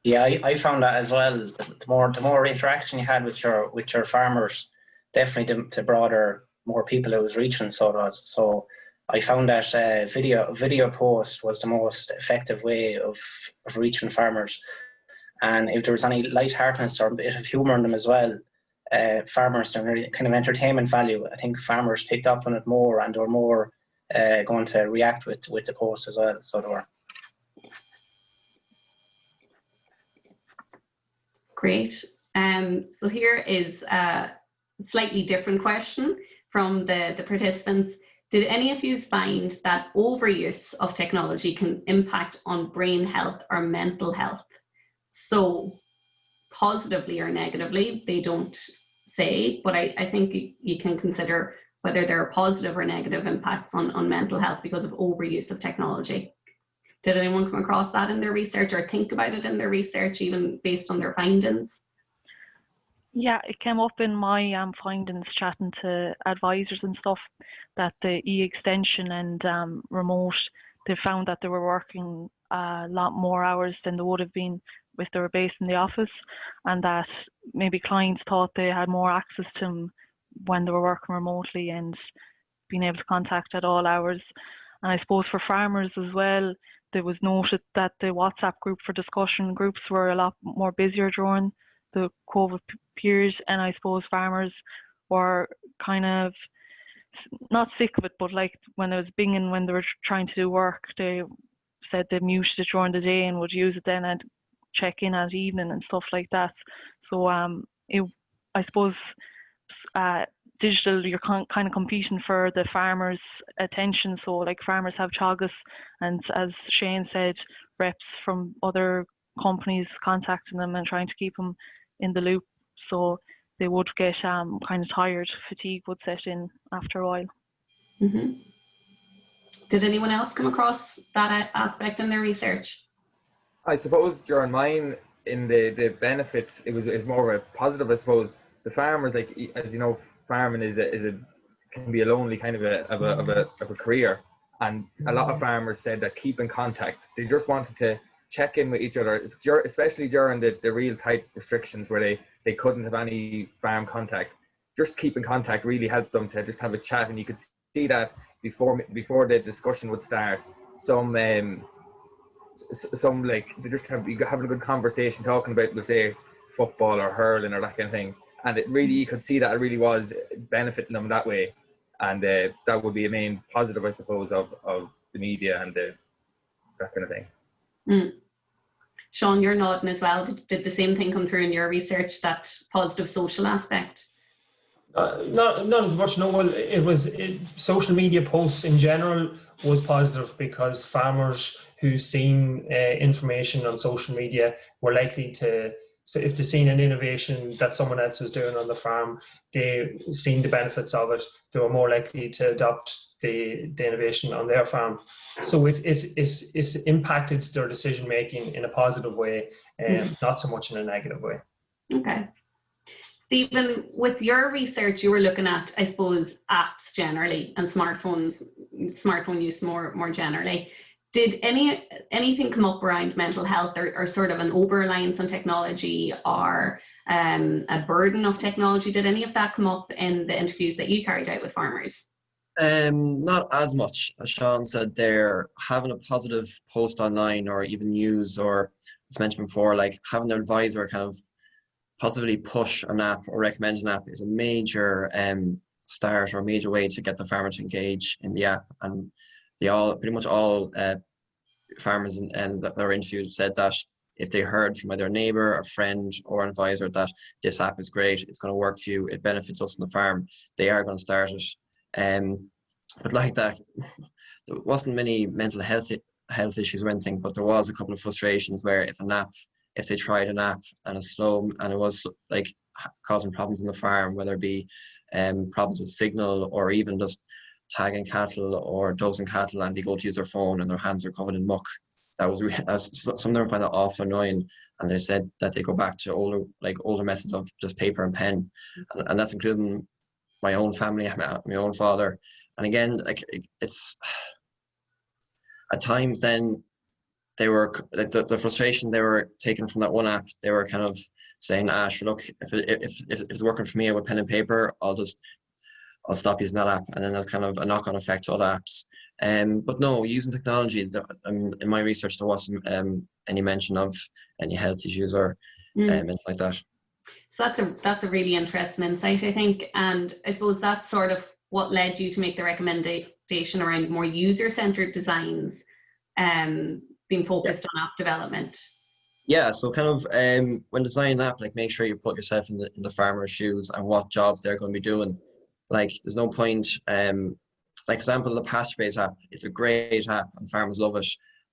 S10: Yeah, I found that as well. The more interaction you had with your farmers, definitely the broader, more people it was reaching. So I found that video post was the most effective way of reaching farmers. And if there was any lightheartedness or a bit of humour in them as well, farmers, kind of entertainment value, I think farmers picked up on it more, and they were more going to react with the post as well. So they were.
S1: Great. So here is a slightly different question from the participants. Did any of you find that overuse of technology can impact on brain health or mental health? So positively or negatively, they don't say, but I think you can consider whether there are positive or negative impacts on mental health because of overuse of technology. Did anyone come across that in their research or think about it in their research, even based on their findings?
S8: Yeah, it came up in my findings chatting to advisors and stuff, that the e-extension and remote, they found that they were working a lot more hours than they would have been if they were based in the office, and that maybe clients thought they had more access to them when they were working remotely and being able to contact at all hours. And I suppose for farmers as well, there was noted that the WhatsApp group for discussion groups were a lot more busier during the COVID period, and I suppose farmers were kind of not sick of it, but like when it was binging, when they were trying to do work, they said they muted it during the day and would use it then and check in at evening and stuff like that. So I suppose digital, you're kind of competing for the farmers' attention. So like farmers have Teagasc, and as Shane said, reps from other companies contacting them and trying to keep them in the loop. So they would get kind of tired, fatigue would set in after a while.
S1: Mm-hmm. Did anyone else come across that aspect in their research? I
S9: suppose during mine, in the benefits, it was more of a positive. I suppose the farmers, like, as you know, farming can be a lonely kind of a career, and a lot of farmers said that keep in contact. They just wanted to check in with each other, especially during the real tight restrictions where they couldn't have any farm contact. Just keep in contact really helped them to just have a chat, and you could see that before the discussion would start. Some like they just having a good conversation talking about, let's say, football or hurling or that kind of thing, and it really, you could see that it really was benefiting them that way, and that would be a main positive, I suppose, of the media and that kind of thing.
S1: Sean, you're nodding as well. Did the same thing come through in your research, that positive social aspect?
S5: Not as much. No, well, social media posts in general was positive, because farmers who seen information on social media were likely to, so if they seen an innovation that someone else was doing on the farm, they seen the benefits of it, they were more likely to adopt the innovation on their farm. So it impacted their decision making in a positive way, and not so much in a negative way.
S1: Okay. Stephen, with your research, you were looking at, I suppose, apps generally and smartphone use more generally. Did anything come up around mental health, or sort of an over-reliance on technology, or a burden of technology? Did any of that come up in the interviews that you carried out with farmers?
S7: Not as much. As Sean said there, having a positive post online or even news, or as mentioned before, like having an advisor kind of positively push an app or recommend an app is a major start, or a major way to get the farmer to engage in the app. And pretty much all farmers that were interviewed said that if they heard from either a neighbour, a friend, or an advisor that this app is great, it's going to work for you, it benefits us on the farm, they are going to start it. But like that, there wasn't many mental health issues or anything, but there was a couple of frustrations where if they tried an app and it was like causing problems on the farm, whether it be problems with signal, or even just tagging cattle or dosing cattle, and they go to use their phone and their hands are covered in muck. Some of them find that awful annoying, and they said that they go back to older methods of just paper and pen, and that's including my own family, my own father. And again, like, it's at times then they were like the frustration they were taking from that one app. They were kind of saying, sure, look, if it's working for me with pen and paper, I'll stop using that app. And then there's kind of a knock-on effect to other apps. But no, using technology, in my research, there wasn't any mention of any health issues or anything like that.
S1: So that's a really interesting insight, I think. And I suppose that's sort of what led you to make the recommendation around more user-centered designs, being focused on app development.
S7: Yeah, so kind of when designing an app, like, make sure you put yourself in the farmer's shoes and what jobs they're going to be doing. Like, there's no point, like, for example, the pasture-based app, it's a great app and farmers love it.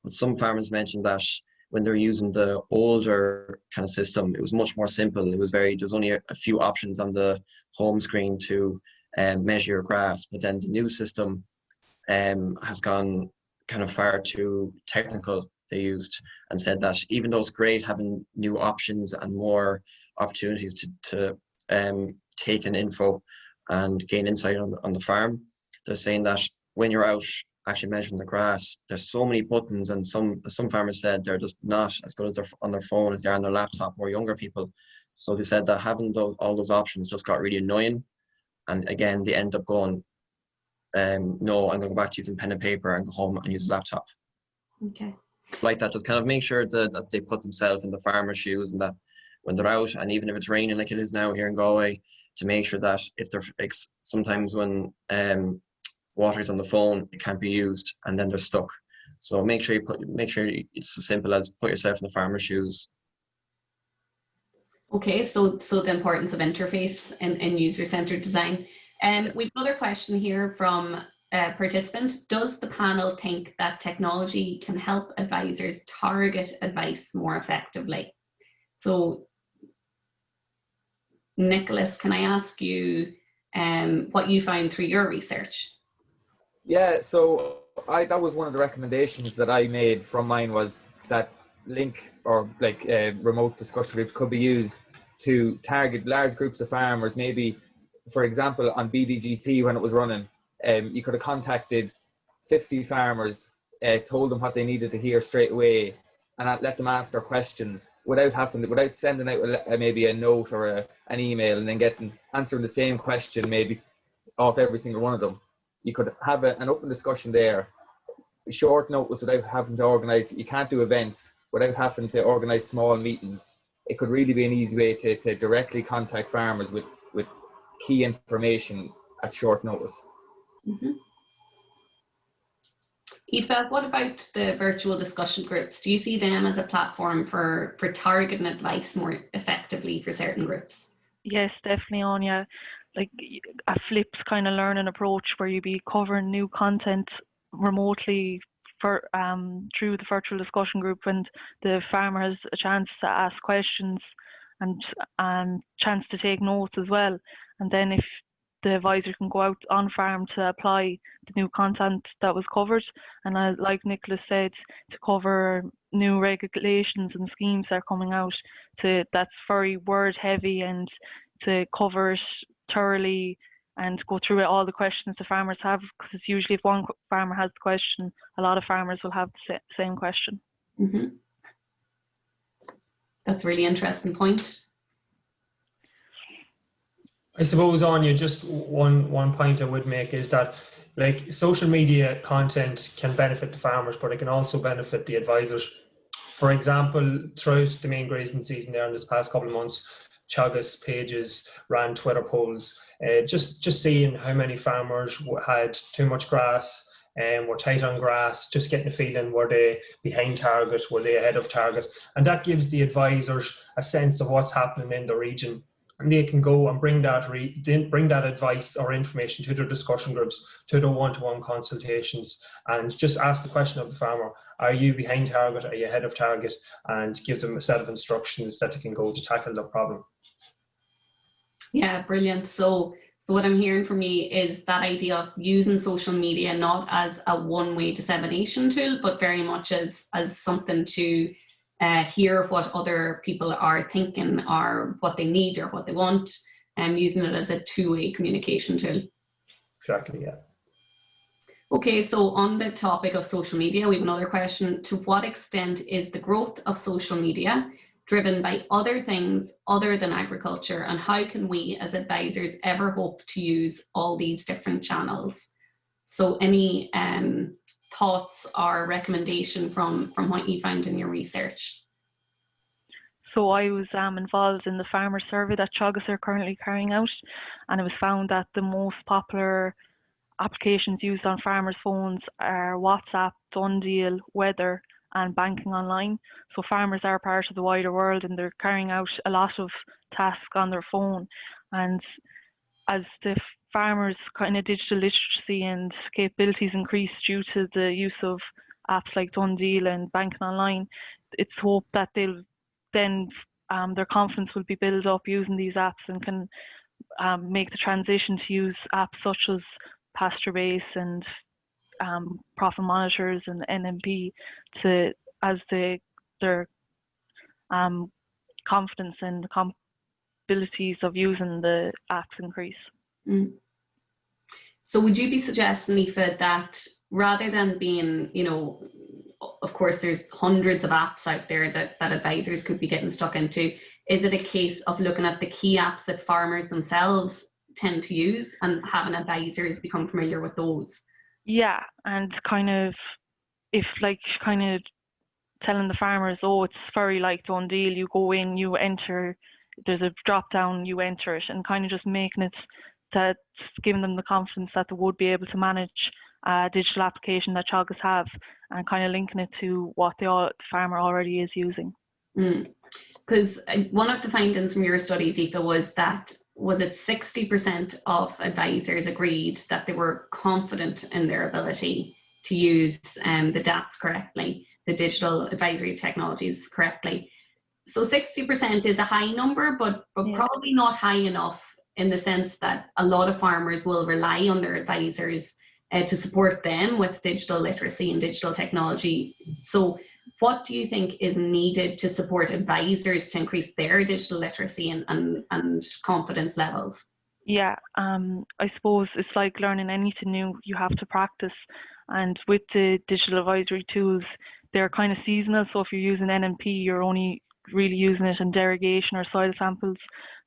S7: But some farmers mentioned that when they're using the older kind of system, it was much more simple. There's only a few options on the home screen to measure your grass. But then the new system has gone kind of far too technical, they used, and said that even though it's great having new options and more opportunities to take in info and gain insight on the farm, they're saying that when you're out actually measuring the grass, there's so many buttons, and some farmers said they're just not as good as they're on their phone as they are on their laptop, or younger people. So they said that having all those options just got really annoying, and again they end up going, no, I'm going to go back to using pen and paper and go home and use a laptop.
S1: Okay.
S7: Like that, just kind of make sure that they put themselves in the farmer's shoes, and that when they're out, and even if it's raining like it is now here in Galway, to make sure that if they're, like, sometimes when water is on the phone, it can't be used, and then they're stuck. So make sure it's as simple as put yourself in the farmer's shoes.
S1: Okay, so the importance of interface and user-centered design. We've another question here from a participant. Does the panel think that technology can help advisors target advice more effectively? So, Nicholas, can I ask you what you found through your research?
S9: Yeah, so that was one of the recommendations that I made from mine, was that link or like remote discussion groups could be used to target large groups of farmers. Maybe, for example, on BDGP when it was running, you could have contacted 50 farmers, told them what they needed to hear straight away, and let them ask their questions without sending out maybe a note or an email and then answering the same question maybe off every single one of them. You could have an open discussion there, short notice, without having to organise. You can't do events without having to organise small meetings. It could really be an easy way to directly contact farmers with key information at short notice.
S1: Mm-hmm. Aoife, what about the virtual discussion groups? Do you see them as a platform for targeting advice more effectively for certain groups?
S8: Yes, definitely, Anya. Like a flipped kind of learning approach where you be covering new content remotely for through the virtual discussion group, and the farmer has a chance to ask questions and chance to take notes as well. And then if the advisor can go out on farm to apply the new content that was covered, and like Nicholas said, to cover new regulations and schemes that are coming out that's very word heavy, and to cover it thoroughly and go through all the questions the farmers have, because it's usually if one farmer has the question, a lot of farmers will have the same question.
S1: Mm-hmm. That's a really interesting point.
S5: I suppose, Anya, just one point I would make is that, like, social media content can benefit the farmers, but it can also benefit the advisors. For example, throughout the main grazing season there in this past couple of months, Teagasc pages ran Twitter polls, just seeing how many farmers had too much grass and were tight on grass, just getting a feeling, were they behind target, were they ahead of target, and that gives the advisors a sense of what's happening in the region. And they can go and bring that advice or information to their discussion groups, to their one-to-one consultations, and just ask the question of the farmer, are you behind target, are you ahead of target, and give them a set of instructions that they can go to tackle the problem.
S1: Yeah, brilliant. So what I'm hearing from you is that idea of using social media not as a one-way dissemination tool, but very much as something to hear what other people are thinking, or what they need or what they want, and using it as a two-way communication tool.
S5: Exactly, yeah.
S1: Okay, so on the topic of social media, we have another question. To what extent is the growth of social media driven by other things other than agriculture, and how can we as advisors ever hope to use all these different channels? So any thoughts or recommendation from what you found in your research?
S8: So I was involved in the farmer survey that Teagasc are currently carrying out, and it was found that the most popular applications used on farmers' phones are WhatsApp, Done Deal, Weather, and banking online. So farmers are part of the wider world, and they're carrying out a lot of tasks on their phone. And as the farmers' kind of digital literacy and capabilities increase due to the use of apps like Done Deal and banking online, it's hoped that they'll then their confidence will be built up using these apps, and can make the transition to use apps such as PastureBase and profit monitors and NMP as their confidence and the abilities of using the apps increase.
S1: Mm. So would you be suggesting, Aoife, that rather than being, of course there's hundreds of apps out there that advisors could be getting stuck into, is it a case of looking at the key apps that farmers themselves tend to use and having advisors become familiar with those? Yeah, and kind of telling the farmers, oh, it's very like Done Deal, you go in, you enter, there's a drop down, you enter it, and kind of just making it that, giving them the confidence that they would be able to manage a digital application that Teagasc have, and kind of linking it to what the farmer already is using. Because one of the findings from your studies, Aoife, was that, was it 60% of advisors agreed that they were confident in their ability to use the DATs correctly, the digital advisory technologies correctly. So 60% is a high number, but probably not high enough, in the sense that a lot of farmers will rely on their advisors to support them with digital literacy and digital technology. So what do you think is needed to support advisors to increase their digital literacy and confidence levels? Yeah, I suppose it's like learning anything new, you have to practice. And with the digital advisory tools,
S8: they're kind of seasonal. So if you're using NMP, you're only really using it in derogation or soil samples.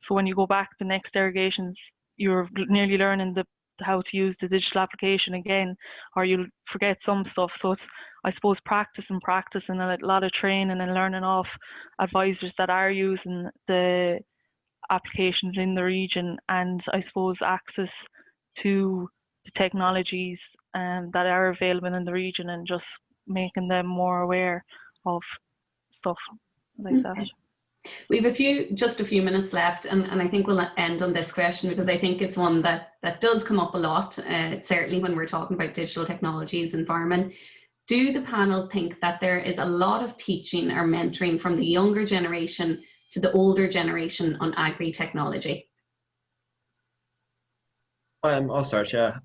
S8: So when you go back to next derogations, you're nearly learning how to use the digital application again, or you'll forget some stuff. So it's, I suppose, practice and a lot of training and learning off advisors that are using the applications in the region, and I suppose access to the technologies that are available in the region, and just making them more aware of stuff like that.
S1: We have just a few minutes left, and I think we'll end on this question, because I think it's one that does come up a lot, certainly when we're talking about digital technologies and farming. Do the panel think that there is a lot of teaching or mentoring from the younger generation to the older generation on agri-technology?
S7: I'll start, yeah.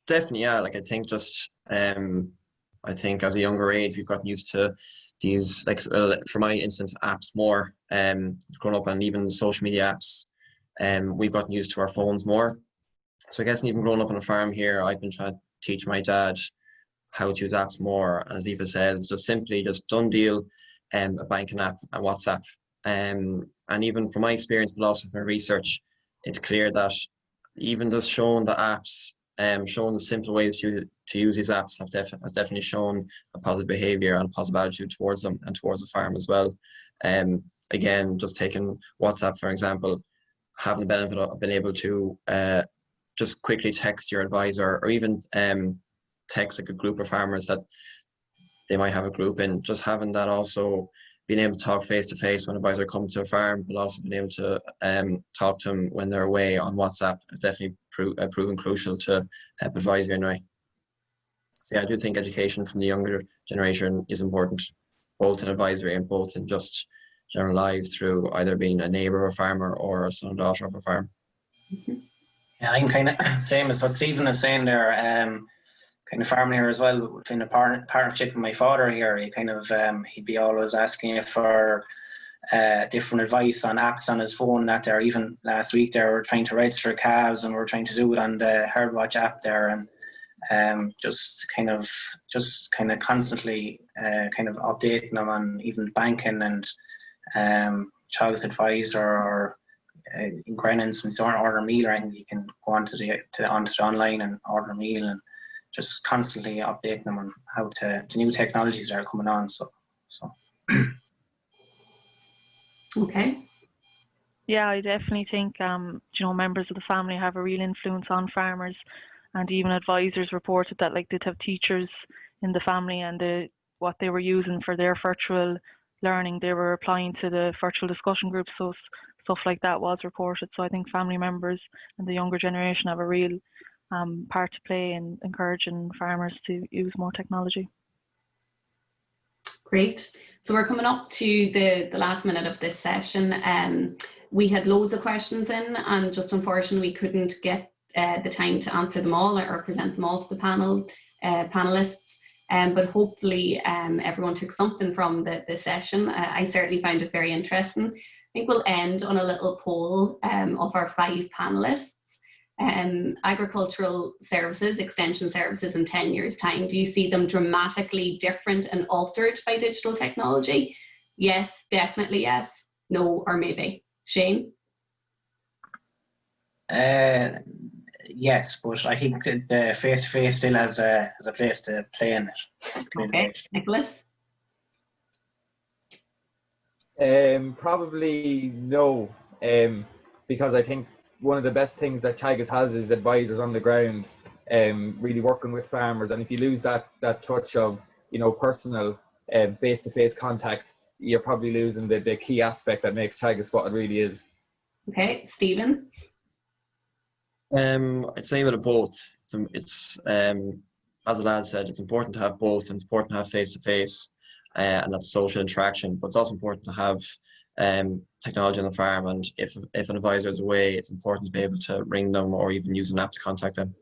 S7: Definitely, yeah. Like, I think just, I think as a younger age, we've gotten used to these, like, for my instance, apps more, grown up on even social media apps, we've gotten used to our phones more. So I guess even growing up on a farm here, I've been trying to teach my dad how to use apps more. As Eva says, just simply just done deal, a banking app and WhatsApp. And even from my experience, but also from my research, it's clear that even just showing the apps, showing the simple ways to use these apps has definitely shown a positive behaviour and a positive attitude towards them and towards the farm as well. Again, just taking WhatsApp for example, having the benefit of being able to just quickly text your advisor, or even text like a group of farmers that they might have a group in. Just having that, also being able to talk face to face when advisor comes to a farm, but also being able to talk to them when they're away on WhatsApp is definitely proven crucial to help advisor anyway. So yeah, I do think education from the younger generation is important, both in advisory and both in just general lives, through either being a neighbour of a farmer or a son or daughter of a farm.
S10: Yeah, I'm kind of same as what Stephen is saying there. Kind of farming here as well, between a partnership with my father here. He kind of he'd be always asking me for different advice on apps on his phone. That there, even last week there, we're trying to register calves and we're trying to do it on the Herdwatch app there, and just kind of constantly kind of updating them on even banking and Teagasc advisor, or in Grennan's when you don't order a meal or anything, you can go onto the online and order a meal, and just constantly updating them on how to new technologies that are coming on. So.
S1: Okay.
S8: Yeah, I definitely think members of the family have a real influence on farmers, and even advisors reported that, like, they'd have teachers in the family, and what they were using for their virtual learning, they were applying to the virtual discussion groups. So stuff like that was reported. So I think family members and the younger generation have a real part to play in encouraging farmers to use more technology.
S1: Great. So we're coming up to the last minute of this session. We had loads of questions in, and just unfortunately we couldn't get the time to answer them all or present them all to the panelists. But hopefully everyone took something from the session. I certainly found it very interesting. I think we'll end on a little poll of our 5 panelists. Agricultural services, extension services in 10 years' time, do you see them dramatically different and altered by digital technology? Yes, definitely yes, no, or maybe. Shane?
S10: Yes, but I think that the face-to-face still has a place to play in it.
S1: Okay, Nicholas?
S9: Probably no, because I think one of the best things that Teagasc has is advisors on the ground, really working with farmers. And if you lose that touch of, personal face-to-face contact, you're probably losing the key aspect that makes Teagasc what it really is.
S1: Okay, Stephen?
S7: I'd say a bit of both. It's as the lad said, it's important to have both, and it's important to have face-to-face and that social interaction, but it's also important to have technology on the farm, and if an advisor is away, it's important to be able to ring them or even use an app to contact them.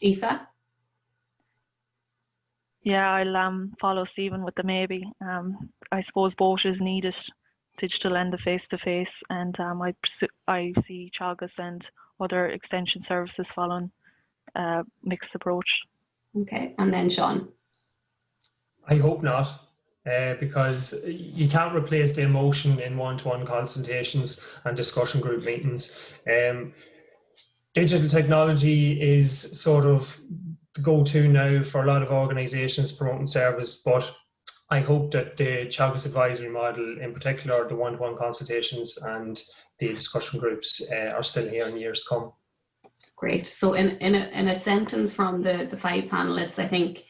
S1: Aoife?
S8: Yeah, I'll follow Stephen with the maybe. I suppose both is needed, digital and the face-to-face, and I see Teagasc and other extension services following mixed approach.
S1: Okay, and then Sean?
S5: I hope not, because you can't replace the emotion in one-to-one consultations and discussion group meetings. Digital technology is sort of the go-to now for a lot of organisations promoting service, but I hope that the Teagasc advisory model, in particular the one-to-one consultations and the discussion groups, are still here in years to come.
S1: Great. So in a sentence from the 5 panelists, I think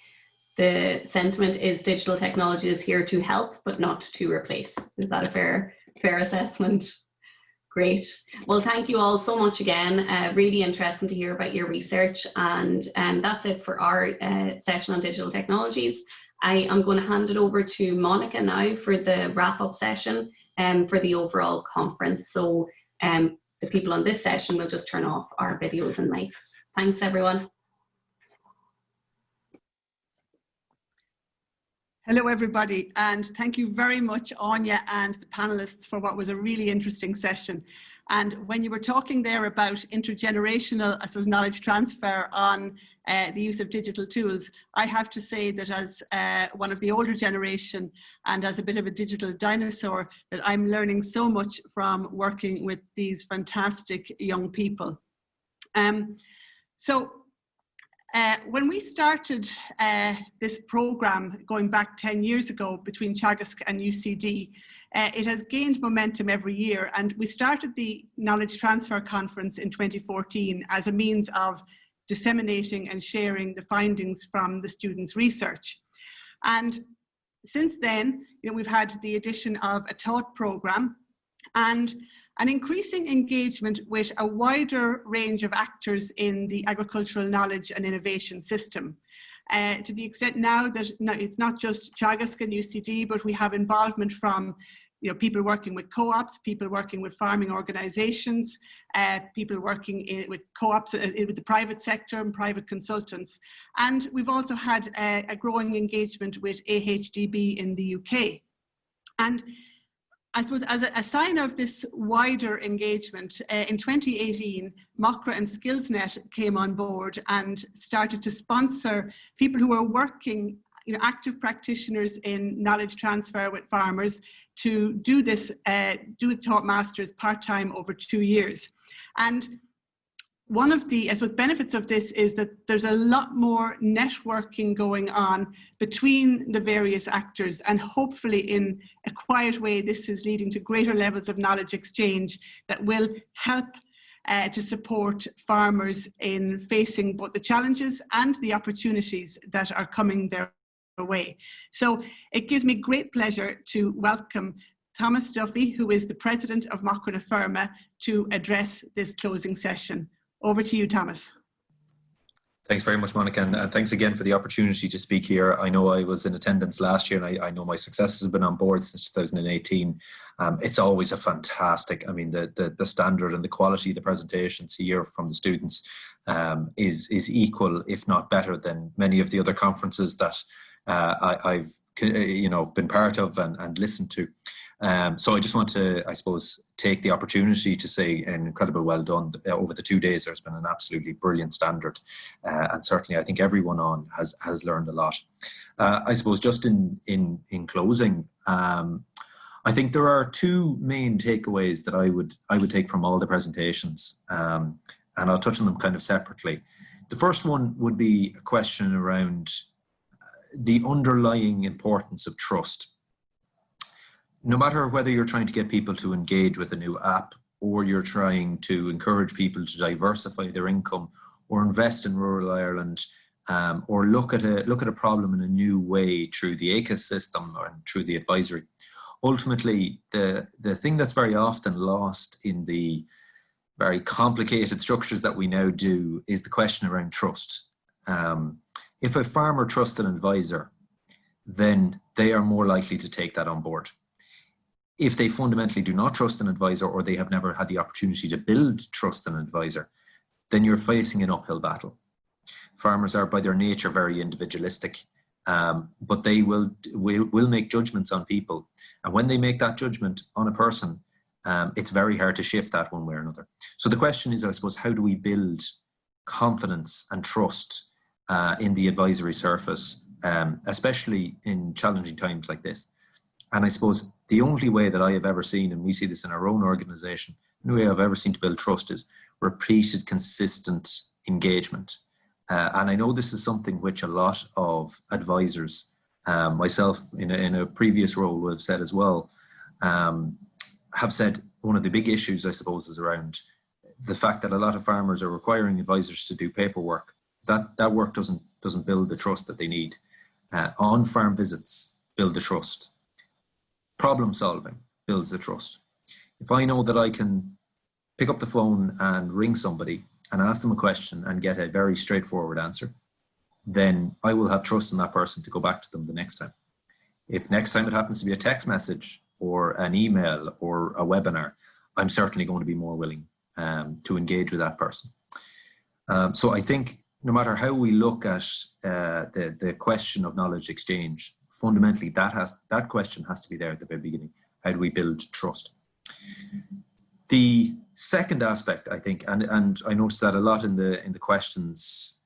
S1: the sentiment is digital technology is here to help, but not to replace. Is that a fair assessment? Great. Well, thank you all so much again. Really interesting to hear about your research. And that's it for our session on digital technologies. I am going to hand it over to Monica now for the wrap-up session for the overall conference. So the people on this session will just turn off our videos and mics. Thanks, everyone.
S11: Hello, everybody, and thank you very much, Anya and the panelists, for what was a really interesting session. And when you were talking there about intergenerational, I suppose, knowledge transfer on the use of digital tools, I have to say that as one of the older generation and as a bit of a digital dinosaur, that I'm learning so much from working with these fantastic young people. When we started this program going back 10 years ago between Teagasc and UCD, it has gained momentum every year, and we started the Knowledge Transfer Conference in 2014 as a means of disseminating and sharing the findings from the students' research. And since then, we've had the addition of a taught program and an increasing engagement with a wider range of actors in the agricultural knowledge and innovation system. To the extent now that it's not just Teagasc and UCD, but we have involvement from people working with co-ops, people working with farming organizations, people working with co-ops, with the private sector and private consultants. And we've also had a growing engagement with AHDB in the UK. And I suppose as a sign of this wider engagement, in 2018, MOCRA and SkillsNet came on board and started to sponsor people who are working, active practitioners in knowledge transfer with farmers to do this, do a taught masters part-time over 2 years. And one of the, I suppose, benefits of this is that there's a lot more networking going on between the various actors, and hopefully in a quiet way, this is leading to greater levels of knowledge exchange that will help to support farmers in facing both the challenges and the opportunities that are coming their way. So it gives me great pleasure to welcome Thomas Duffy, who is the president of MOCRA na Firma, to address this closing session. Over to you, Thomas.
S12: Thanks very much, Monica, and thanks again for the opportunity to speak here. I know I was in attendance last year, and I know my successors have been on board since 2018. It's always a fantastic, the standard and the quality of the presentations here from the students is equal, if not better, than many of the other conferences that I've been part of and listened to. So I just want to, I suppose, take the opportunity to say an incredible well done. Over the 2 days, there's been an absolutely brilliant standard. And certainly I think everyone on has learned a lot. I suppose just in closing, I think there are 2 main takeaways that I would take from all the presentations. And I'll touch on them kind of separately. The first one would be a question around the underlying importance of trust. No matter whether you're trying to get people to engage with a new app, or you're trying to encourage people to diversify their income, or invest in rural Ireland, or look at a problem in a new way through the ACAS system or through the advisory. Ultimately, the thing that's very often lost in the very complicated structures that we now do is the question around trust. If a farmer trusts an advisor, then they are more likely to take that on board. If they fundamentally do not trust an advisor, or they have never had the opportunity to build trust in an advisor, then you're facing an uphill battle. Farmers are by their nature very individualistic, but they will make judgments on people. And when they make that judgment on a person, it's very hard to shift that one way or another. So the question is, I suppose, how do we build confidence and trust in the advisory surface especially in challenging times like this. And I suppose the only way that I have ever seen, and we see this in our own organisation, the only way I've ever seen to build trust is repeated, consistent engagement. And I know this is something which a lot of advisors, myself in a previous role would have said as well, have said one of the big issues, I suppose, is around the fact that a lot of farmers are requiring advisors to do paperwork. That work doesn't build the trust that they need. On-farm visits build the trust. Problem solving builds the trust. If I know that I can pick up the phone and ring somebody and ask them a question and get a very straightforward answer, then I will have trust in that person to go back to them the next time. If next time it happens to be a text message or an email or a webinar, I'm certainly going to be more willing to engage with that person. So I think no matter how we look at the question of knowledge exchange, fundamentally that question has to be there at the very beginning. How do we build trust? The second aspect, I think, and I noticed that a lot in the questions,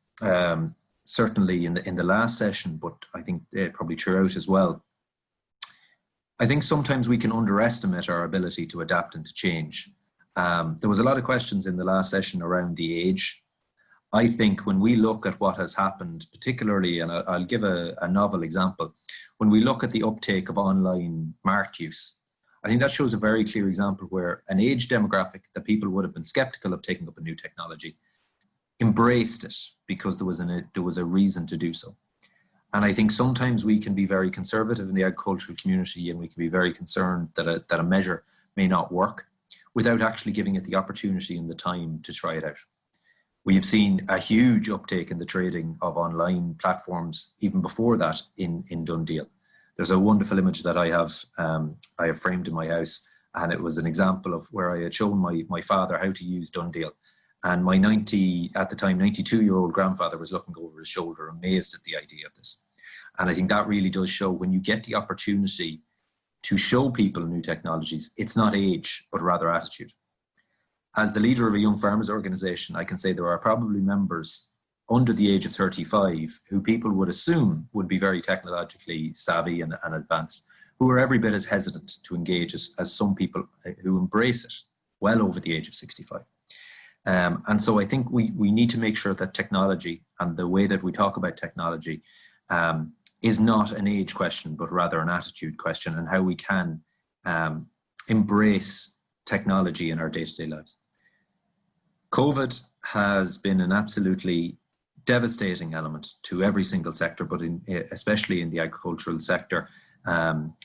S12: certainly in the last session, but I think probably throughout as well. I think sometimes we can underestimate our ability to adapt and to change. There was a lot of questions in the last session around the age. I think when we look at what has happened, particularly, and I'll give a novel example, when we look at the uptake of online mart use, I think that shows a very clear example where an age demographic that people would have been skeptical of taking up a new technology embraced it because there was a reason to do so. And I think sometimes we can be very conservative in the agricultural community, and we can be very concerned that a measure may not work without actually giving it the opportunity and the time to try it out. We have seen a huge uptake in the trading of online platforms even before that in Dundee. There's a wonderful image that I have framed in my house, and it was an example of where I had shown my father how to use Dundee. And my 92-year-old grandfather was looking over his shoulder, amazed at the idea of this. And I think that really does show when you get the opportunity to show people new technologies, it's not age, but rather attitude. As the leader of a young farmers organisation, I can say there are probably members under the age of 35 who people would assume would be very technologically savvy and advanced, who are every bit as hesitant to engage as some people who embrace it well over the age of 65. And so I think we need to make sure that technology and the way that we talk about technology is not an age question, but rather an attitude question, and how we can embrace technology in our day-to-day lives. COVID has been an absolutely devastating element to every single sector, but especially in the agricultural sector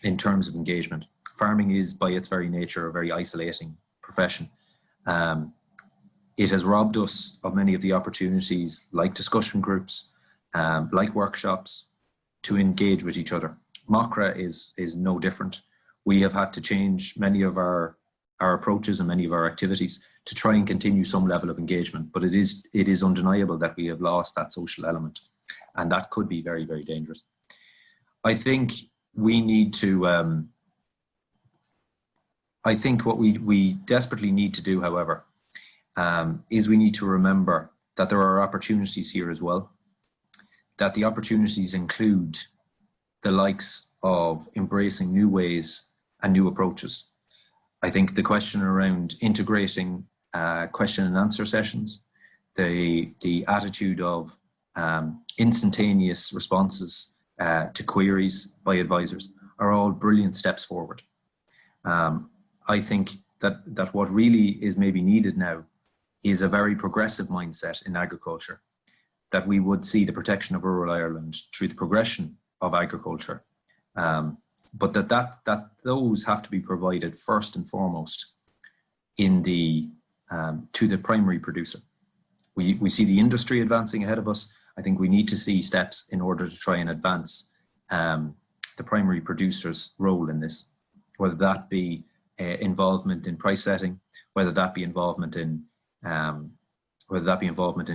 S12: in terms of engagement. Farming is by its very nature a very isolating profession. It has robbed us of many of the opportunities like discussion groups, like workshops, to engage with each other. MOCRA is no different. We have had to change many of our approaches and many of our activities to try and continue some level of engagement, but it is undeniable that we have lost that social element, and that could be very, very dangerous. I think we need to, I think what we desperately need to do, however, is we need to remember that there are opportunities here as well, that the opportunities include the likes of embracing new ways and new approaches. I think the question around integrating question and answer sessions, the attitude of instantaneous responses to queries by advisors are all brilliant steps forward. I think that what really is maybe needed now is a very progressive mindset in agriculture, that we would see the protection of rural Ireland through the progression of agriculture, but that those have to be provided first and foremost in to the primary producer. We see the industry advancing ahead of us. I think we need to see steps in order to try and advance the primary producer's role in this, whether that be involvement in price setting, whether that be involvement in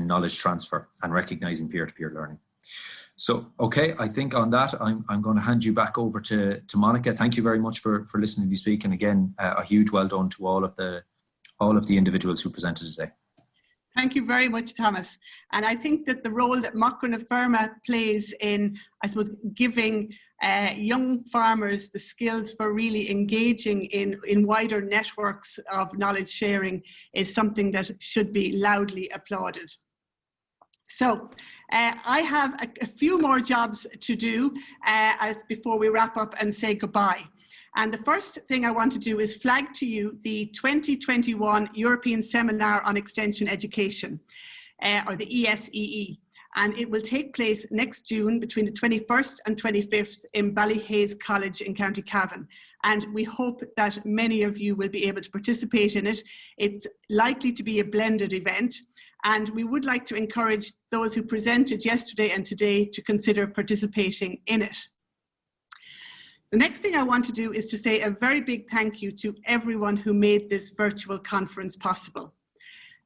S12: knowledge transfer and recognizing peer-to-peer learning. So, okay, I think on that, I'm going to hand you back over to Monica. Thank you very much for listening to me speak. And again, a huge well done to all of the individuals who presented today.
S11: Thank you very much, Thomas. And I think that the role that Macra na Firma plays in, I suppose, giving young farmers the skills for really engaging in wider networks of knowledge sharing is something that should be loudly applauded. So I have a few more jobs to do as before we wrap up and say goodbye. And the first thing I want to do is flag to you the 2021 European Seminar on Extension Education, or the ESEE. And it will take place next June between the 21st and 25th in Ballyhaise College in County Cavan. And we hope that many of you will be able to participate in it. It's likely to be a blended event. And we would like to encourage those who presented yesterday and today to consider participating in it. The next thing I want to do is to say a very big thank you to everyone who made this virtual conference possible,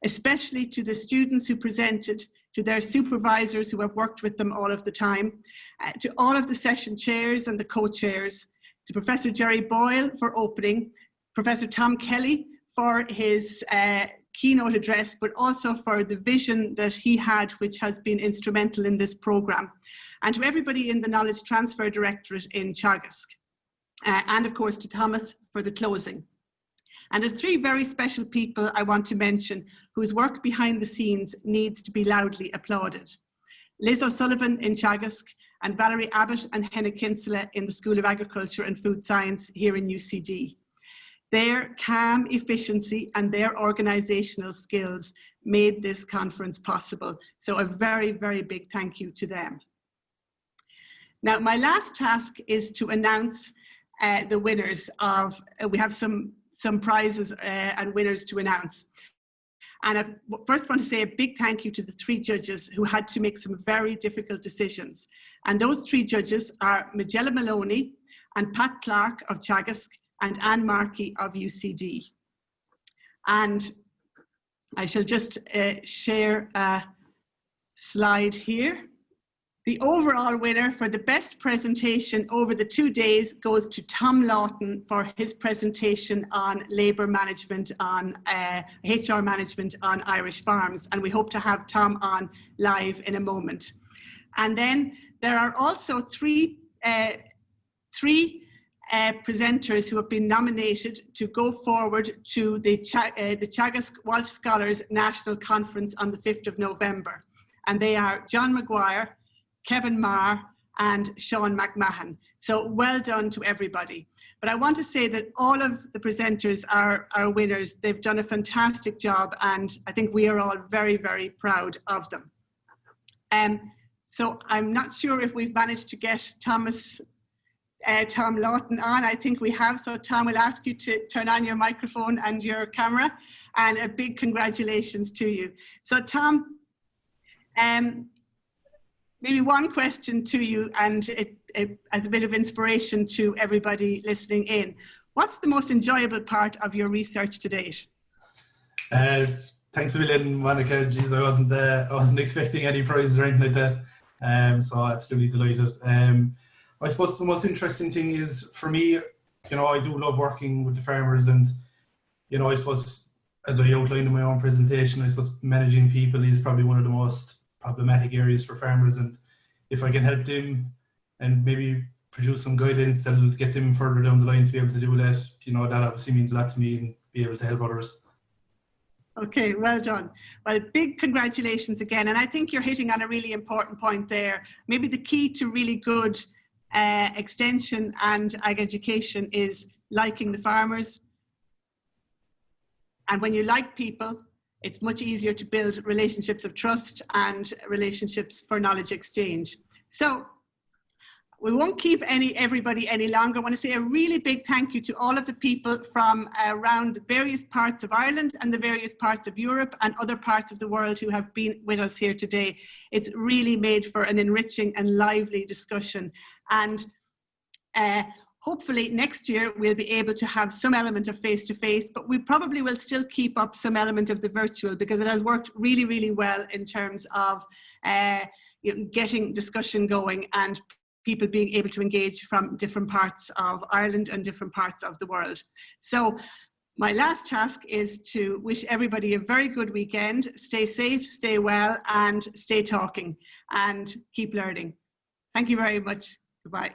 S11: especially to the students who presented, to their supervisors who have worked with them all of the time, to all of the session chairs and the co-chairs, to Professor Jerry Boyle for opening, Professor Tom Kelly for his keynote address, but also for the vision that he had, which has been instrumental in this program, and to everybody in the Knowledge Transfer Directorate in Teagasc, and of course to Thomas for the closing. And there's three very special people I want to mention whose work behind the scenes needs to be loudly applauded. Liz O'Sullivan in Teagasc, and Valerie Abbott and Henna Kinsella in the School of Agriculture and Food Science here in UCD. Their calm efficiency and their organisational skills made this conference possible. So a very, very big thank you to them. Now, my last task is to announce the winners of, we have some prizes and winners to announce. And I first want to say a big thank you to the three judges who had to make some very difficult decisions. And those three judges are Magella Maloney and Pat Clark of Teagasc and Anne Markey of UCD. And I shall just share a slide here. The overall winner for the best presentation over the 2 days goes to Tom Lawton for his presentation on labour management, on HR management on Irish farms. And we hope to have Tom on live in a moment. And then there are also three presenters who have been nominated to go forward to the Teagasc Walsh Scholars National Conference on the 5th of November. And they are John Maguire, Kevin Marr and Sean McMahon. So well done to everybody. But I want to say that all of the presenters are winners. They've done a fantastic job and I think we are all very, very proud of them. So I'm not sure if we've managed to get Tom Lawton on. I think we have. So Tom, will ask you to turn on your microphone and your camera, and a big congratulations to you. So Tom, maybe one question to you, and as a bit of inspiration to everybody listening in. What's the most enjoyable part of your research to date?
S13: Thanks a million, Monica. Geez, I wasn't expecting any prizes or anything like that. So absolutely delighted. I suppose the most interesting thing is, for me, you know, I do love working with the farmers, and, you know, I suppose, as I outlined in my own presentation, I suppose managing people is probably one of the most problematic areas for farmers, and if I can help them and maybe produce some guidance that'll get them further down the line to be able to do that, you know, that obviously means a lot to me, and be able to help others.
S11: Okay, well done. Well, big congratulations again. And I think you're hitting on a really important point there. Maybe the key to really good extension and ag education is liking the farmers. And when you like people, it's much easier to build relationships of trust and relationships for knowledge exchange. So we won't keep everybody any longer. I want to say a really big thank you to all of the people from around various parts of Ireland and the various parts of Europe and other parts of the world who have been with us here today. It's really made for an enriching and lively discussion. And hopefully next year we'll be able to have some element of face-to-face, but we probably will still keep up some element of the virtual, because it has worked really, really well in terms of getting discussion going and people being able to engage from different parts of Ireland and different parts of the world. So My last task is to wish everybody a very good weekend. Stay safe, stay well, and stay talking, and keep learning. Thank you very much. Goodbye.